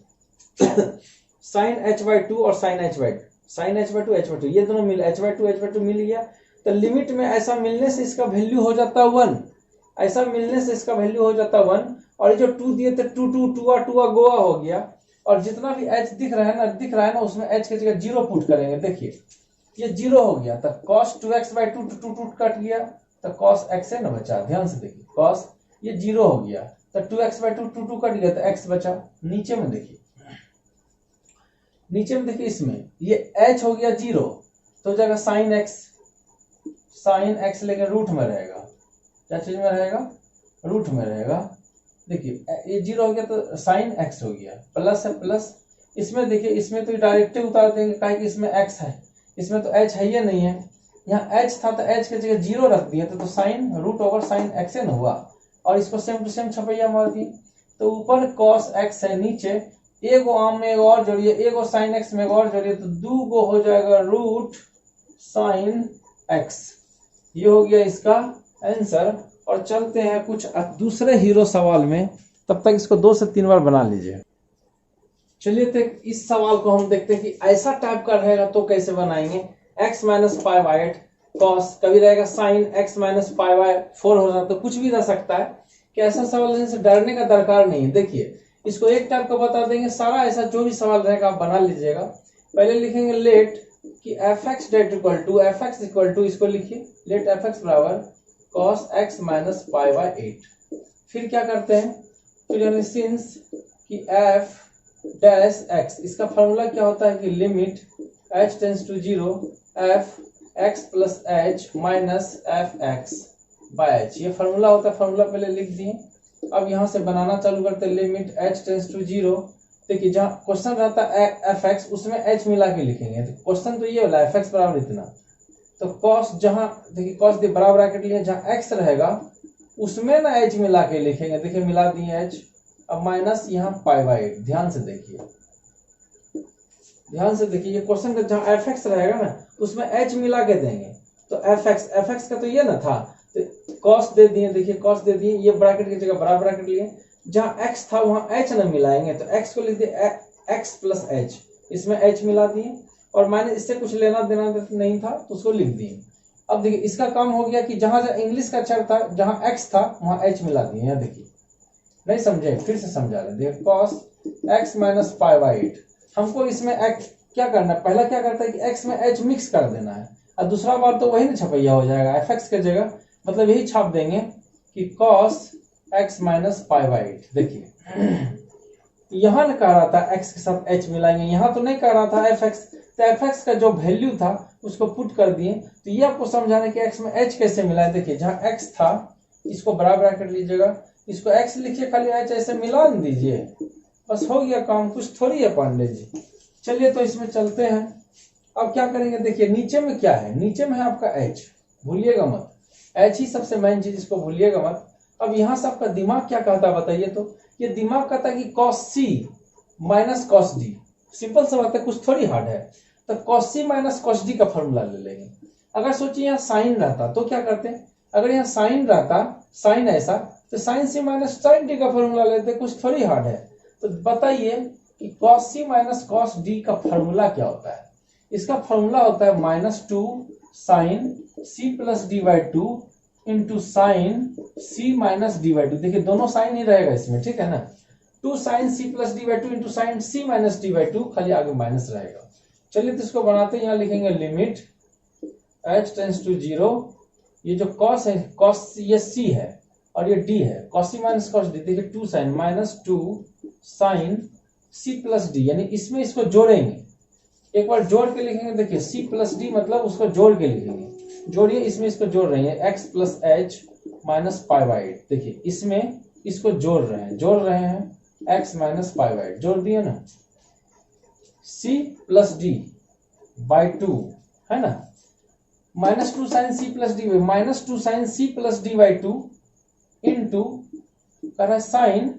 साइन h/2 और sign h/2, sign h/2 h/2 ये दोनों मिल h/2 मिल गया। तो लिमिट में ऐसा मिलने से इसका वैल्यू हो जाता है 1, ऐसा मिलने से इसका वैल्यू हो जाता है 1। और ये जो 2 दिए थे 2 गोवा हो गया, और जितना भी h दिख रहा है ना उसमें h की जगह 0 पुट करेंगे। देखिए ये 0 हो गया, तो cos 2x/2 2 कट गया, तो cos x है ना बचा। ध्यान से देखिए cos ये 0 हो गया, तो 2x/2 2 कट गया, तो x बचा। नीचे में देखिए, नीचे में देखिए इसमें ये h हो गया 0, तो हो जाएगा साइन x लेकिन रूट में रहेगा। क्या चीज में रहेगा? रूट में रहेगा। देखिए ये 0 हो गया तो साइन x हो गया, प्लस है प्लस। इसमें देखिए इसमें तो डायरेक्ट उतार देंगे, काहे कि इसमें x है, इसमें तो h है ही नहीं है। यहाँ h था तो h की जगह 0 रख दिया तो sine root over sine x न हुआ, और इसको सेम टू सेम छपैया मार दी। तो ऊपर cos x है, नीचे एगो आम में एगो और जोड़िए, एगो साइन x में एगो और जोड़िए, तो 2 गो हो जाएगा रूट साइन x। ये हो गया इसका आंसर। और चलते हैं कुछ दूसरे हीरो सवाल में, तब तक इसको 2 से 3 बार बना लीजिए। चलिए तो इस सवाल को हम देखते हैं कि ऐसा टाइप का रहेगा तो कैसे बनाएंगे। x माइनस 5/8 कॉस, कभी रहेगा साइन x माइनस 5/4 हो जाता, तो कुछ भी रह सकता है। कि ऐसा सवाल लेने से डरने का दरकार नहीं है। देखिए इसको एक टाइप का बता देंगे, सारा ऐसा जो भी सवाल रहेगा आप बना लीजिएगा। पहले लिखेंगे लेट कि fx इक्वल टू इसको लिखिए, लेट fx बराबर cos x माइनस 5/8। फिर क्या करते हैं, फिर यानी सिंस कि f डैश x, इसका फॉर्मूला क्या होता है कि limit h tends to 0 f x plus h minus f x by h, ये फॉर्मूला होता है। फॉर्मूला पहले लिख दिए। अब यहाँ से बनाना चालू करते हैं, लिमिट h टेंस टू 0। देखिए जहाँ क्वेश्चन रहता है fx उसमें h मिला के लिखेंगे, तो क्वेश्चन तो ये वाला fx बराबर इतना, तो cos जहाँ देखिए cos दे बराबर ब्रैकेट लिए, जहाँ x रहेगा उसमें ना h मिला के लिखेंगे। देखिए मिला दिए h, अब माइनस यहाँ π/8। ध्यान से देखिए, ध्यान से देखिए, ये क्वेश्चन का जहाँ fx रहेगा ना उसमें h मिला के देंगे। तो fx का तो ये ना था, तो cos दे दिए, देखिए cos दे दिए, ये ब्रैकेट की जगह बराबर ब्रैकेट लिए। जहाँ x था वहां h ना मिलाएंगे, तो x को लिख दिए x प्लस h, इसमें h मिला दिए, और मैंने इससे कुछ लेना देना नहीं था तो उसको लिख दिए। अब देखिए इसका काम हो गया कि जहां इंग्लिश का अक्षर था, जहां x था वहां h मिला दिए। यहाँ देखिए नहीं समझे, फिर से समझा रहे। देखिए cos x माइनस 5/8, हमको इसमें x क्या करना है, पहला क्या करता है कि x में h मिक्स कर देना है, और दूसरा बार तो वही ना छपैया हो जाएगा, fx के जगह मतलब यही छाप देंगे कि cos x माइनस 5/8। देखिए यहाँ ने कह रहा था x के साथ h मिलाएंगे, यहाँ तो नहीं कह रहा था fx, तो fx का जो वैल्यू था उसको पुट कर दिए। तो ये आपको समझाने कि x में h कैसे मिलाए। देखिए जहाँ x था इसको बराबर ब्रैकेट लीजिएगा, इसको x लिखिए, खाली h ऐसे मिला दीजिए, बस हो गया काम। कुछ थोड़ी है पांडे जी। चलिए तो इसमें चलते हैं। अब क्या करेंगे, देखिए नीचे में क्या है, नीचे में है आपका h, भूलिएगा मत, h ही सबसे मेन चीज, इसको भूलिएगा मत। अब यहाँ से आपका दिमाग क्या कहता है बताइए, तो ये दिमाग कहता है कि cos c minus cos d। Simple सा बात है, कुछ थोड़ी हार्ड है। तो cos c minus cos d का फॉर्मूला ले लेंगे। अगर सोचिए यहाँ साइन रहता तो क्या करते हैं, अगर यहाँ साइन रहता, साइन ऐसा, तो sine c minus sine d का फॉर्मूला लेते, कुछ थोड़ी हार्ड है। तो बताइए कि cos c minus cos d का फॉर्मूला क्या होता है। इसका फॉर्मूला होता है -2 sine c plus d/2 into sine c minus d/2। देखिए दोनों साइन ही रहेगा इसमें, ठीक है ना। 2 sine c plus d/2 into sine c minus d/2, खाली आगे माइनस रहेगा। चलिए तो इसको बनाते हैं। यहाँ लिखेंगे लिमिट h टेंस टू 0, ये जो cos है, cos ये c है और ये d है, cos c minus cos d। देखिए 2 sine -2 sine c plus d, यानी इसमें इसको जोड़ेंगे, एक बार जोड़ के लिखेंगे। देखिए c प्लस d मतलब उसको जोड़ के लिखेंगे, जोड़िए, इसमें इसको जोड़ रहे हैं, x प्लस h माइनस 5/8। देखिए इसमें इसको जोड़ रहे हैं x माइनस पाई बाई 8 जोड़ दिए ना, c प्लस डी बाई 2 है ना, minus 2 sine c plus d, minus 2 sine c plus d by 2 into कर रहा है साइन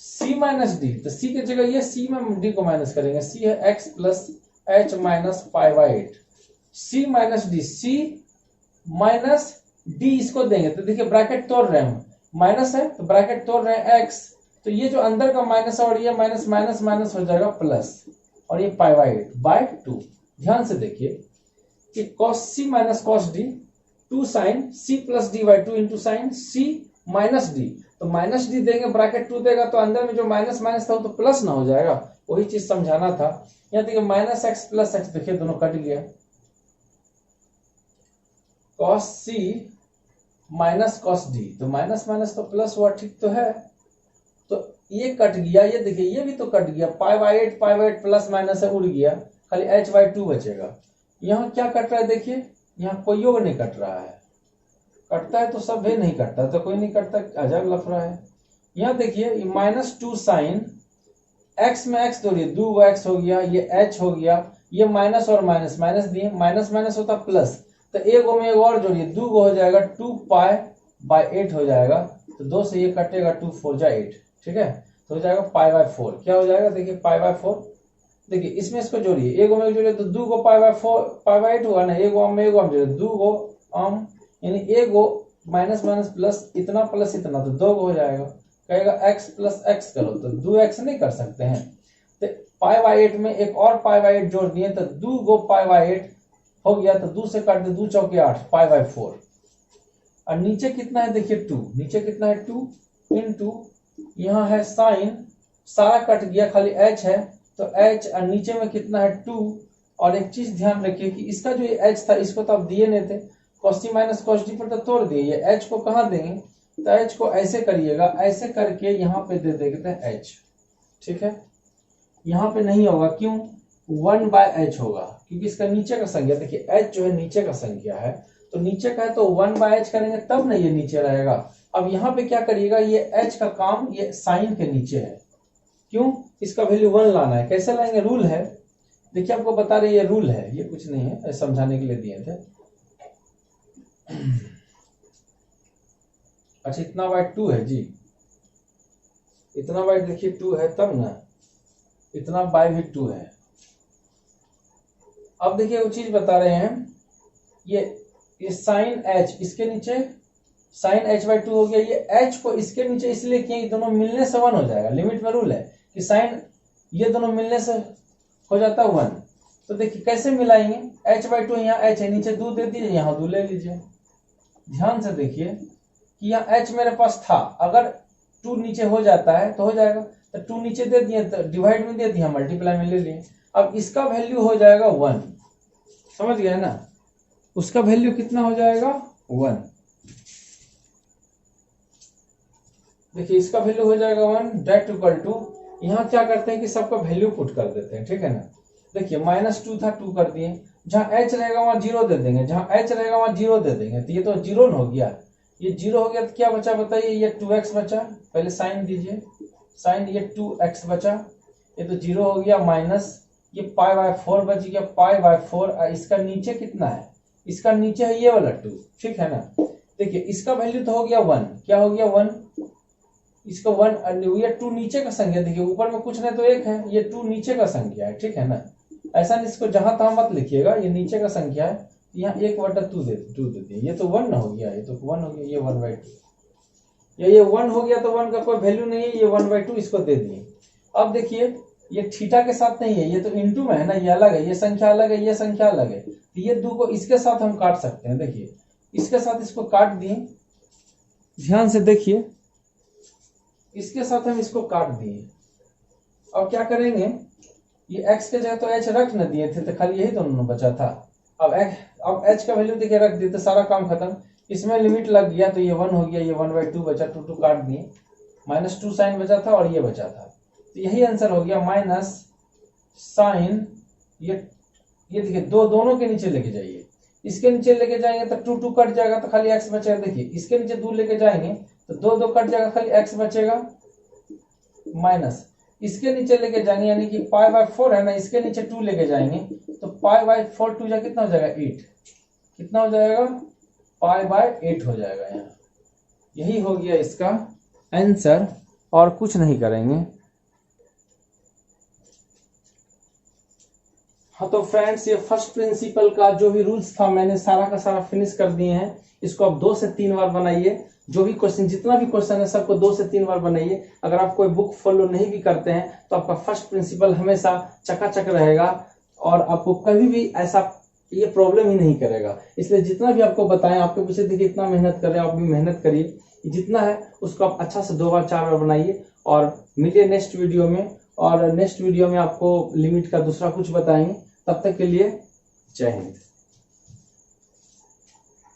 c माइनस डी, तो c की जगह ये c में d को माइनस करेंगे, c है x plus h minus pi by 8, c minus D, c minus d इसको देंगे तो देखिए ब्रैकेट तोड़ रहे हैं, माइनस है तो ब्रैकेट तोड़ रहे हैं x, तो ये जो अंदर का माइनस है और ये माइनस माइनस माइनस हो जाएगा प्लस, और ये पाई बाई 8 बाई 2। ध्यान से देखिए कि cos c minus cos d 2 sine c plus d by 2 into sine c minus d, तो माइनस डी देंगे ब्रैकेट 2 देगा तो अंदर में जो माइनस माइनस था वो तो प्लस ना हो जाएगा, वही चीज समझाना था। यहाँ देखिए माइनस एक्स प्लस एक्स, देखिए दोनों कट गया, cos c minus cos d, तो माइनस माइनस तो प्लस हुआ, ठीक तो है, तो ये कट गया, ये देखिए ये भी तो कट गया, पाई बाई 8 प्लस माइनस है उड़ गया, खाली h बाई 2 बचेगा। यहाँ क्या कट रहा है देखिए, यहाँ कोई योग नहीं कट रहा है, कटता है तो सब भी नहीं कटता, तो कोई नहीं कटता, अजब लफड़ा है। यहाँ देखिए माइनस 2 साइन x में x तोड़िए, 2 x हो गया, ये h हो गया, ये माइनस और माइनस माइनस दिए, माइनस माइनस होता प्लस, तो एक में एक और जोड़िए, 2 हो जाएगा 2 पाई बाई 8 हो जाएगा, तो 2 से ये कटेगा, 2 4 जा 8, ठीक है, तो हो जाएगा पाई बाई 4, क्या हो जाएगा देखिए पाई बाई 4, देखिए इसमें इसको जोड़िए, एक में जोड़िए तो 2 को पाई बाई 4 पाई बाई 8 हुआ ना, एक में एक जोड़िए 2 को यानी एक गो माइनस माइनस प्लस इतना प्लस इतना, तो 2 हो जाएगा, कहेगा x प्लस एक्स करो, तो 2x नहीं कर सकते हैं, तो पाई बाई 8 में एक और पाई बाई 8 जोड़ दिए, तो 2 गो पाई बाई 8 हो गया, तो 2 से काट दे, 2 चौके 8 पाई बाई 4, और नीचे कितना है देखिए 2, नीचे कितना है 2 इंटू यहाँ है साइन, सारा कट गया खाली h है, तो h, और नीचे में कितना है 2, और एक चीज ध्यान रखिए कि इसका जो ये h था इसको तो आप दिए नहीं थे, cos c minus cos d पर तो तोड़ दिए, ये h को कहाँ देंगे, तो h को ऐसे करिएगा, ऐसे करके यहाँ पे दे देते हैं h, ठीक है, यहाँ पे नहीं होगा, क्यों, 1 बाय h होगा, क्योंकि इसका नीचे का संख्या देखिए h जो है नीचे का संख्या है, तो नीचे का है तो 1 बाय h करेंगे तब ना ये नीचे रहेगा। अब यहाँ पे क्या करिएगा, ये h का काम ये साइन के नीचे है, क्यों, इसका वैल्यू 1 लाना है, कैसे लाएंगे, रूल है, देखिए आपको बता रहे ये रूल है, ये कुछ नहीं है, समझाने के लिए दिए थे। अच्छा इतना बाई 2 है जी, इतना बाई देखिए 2 है तब ना, इतना बाई भी 2 है। अब देखिए वो चीज बता रहे हैं, ये साइन h इसके नीचे साइन h बाई 2 हो गया, ये h को इसके नीचे इसलिए किए दोनों मिलने से 1 हो जाएगा, लिमिट में रूल है कि साइन ये दोनों मिलने से हो जाता है 1, तो देखिए कैसे मिलाएंगे, h बाई 2 यहाँ h है, नीचे 2 दे दीजिए, यहाँ 2 ले लीजिए। ध्यान से देखिए कि यहाँ h मेरे पास था, अगर 2 नीचे हो जाता है तो हो जाएगा, तो 2 नीचे दे दिए तो डिवाइड में दे दिया, मल्टीप्लाई में ले लिए, अब इसका वैल्यू हो जाएगा 1, समझ गए ना, उसका वैल्यू कितना हो जाएगा 1, देखिए इसका वैल्यू हो जाएगा 1, डेट इक्वल टू, यहाँ क्या करते हैं कि सबका वैल्यू पुट कर देते हैं, ठीक है ना, देखिए माइनस 2 था 2 कर दिए, जहां h रहेगा वहां 0 दे देंगे, जहां h रहेगा वहां 0 दे देंगे, तो ये तो 0 हो गया, ये 0 हो गया तो क्या बचा बताइए, ये 2x बचा, पहले साइन दीजिए, साइन ये 2x बचा, ये तो 0 हो गया, माइनस ये पाई बाय 4 बच गया, पाई बाय 4, इसका नीचे कितना है, इसका नीचे है ये वाला 2, ठीक है ना, देखिए इसका वैल्यू तो हो गया 1, क्या हो गया 1, इसका 1, ये 2 नीचे का संख्या, देखिए ऊपर में कुछ नहीं तो 1 है, ये 2 नीचे का संख्या है, ठीक है ना, ऐसा नहीं इसको जहां तहां मत लिखिएगा, ये नीचे का संख्या है, यहाँ 1/2 दे दिए, ये तो 1 हो गया, ये तो 1 हो गया, ये 1/2, ये 1 हो गया तो 1 का कोई वैल्यू नहीं है, ये 1/2 इसको दे दिए। अब देखिए ये थीटा के साथ नहीं है, ये तो इंटू में है ना, ये अलग है, ये संख्या अलग है, ये संख्या अलग है, तो ये 2 को इसके साथ हम काट सकते हैं, देखिए इसके साथ इसको काट दिए, ध्यान से देखिए इसके साथ हम इसको काट दिए, अब क्या करेंगे, ये x के जगह तो h रख न दिए थे, तो खाली यही दोनों बचा था, अब h का वैल्यू देखिए रख दिए तो सारा काम खत्म, इसमें लिमिट लग गया तो ये 1 हो गया, ये 1/2 बचा, 2 काट दिए, माइनस 2 साइन बचा था और ये बचा था, तो यही आंसर हो गया, माइनस साइन ये देखिए दोनों के नीचे लेके जाइए, इसके नीचे लेके जाएंगे तो 2 कट जाएगा तो खाली x बचेगा, देखिए इसके नीचे 2 लेके जाएंगे तो 2 कट जाएगा, खाली x बचेगा, माइनस इसके नीचे लेके जाएंगे, यानी कि पाई बाय 4 है ना, इसके नीचे 2 लेके जाएंगे तो पाई बाय 4 2 जा कितना हो जाएगा 8, कितना हो जाएगा पाई बाय 8 हो जाएगा यहाँ। यही हो गया इसका आंसर और कुछ नहीं करेंगे। हाँ तो फ्रेंड्स ये फर्स्ट प्रिंसिपल का जो भी रूल्स था मैंने सारा का सारा फिनिश कर दिए हैं। इसको आप 2 से 3 बार बनाइए, जो भी क्वेश्चन जितना भी क्वेश्चन है सबको 2 से 3 बार बनाइए। अगर आप कोई बुक फॉलो नहीं भी करते हैं तो आपका फर्स्ट प्रिंसिपल हमेशा चकाचक रहेगा और आपको कभी भी ऐसा ये प्रॉब्लम ही नहीं करेगा। इसलिए जितना भी आपको बताएं, आपके पीछे देखिए इतना मेहनत कर रहे हैं, आप भी मेहनत करिए, जितना है उसको आप अच्छा से 2 बार 4 बार बनाइए और मिलिए नेक्स्ट वीडियो में। और नेक्स्ट वीडियो में आपको लिमिट का दूसरा कुछ बताएंगे। तब तक के लिए जय हिंद।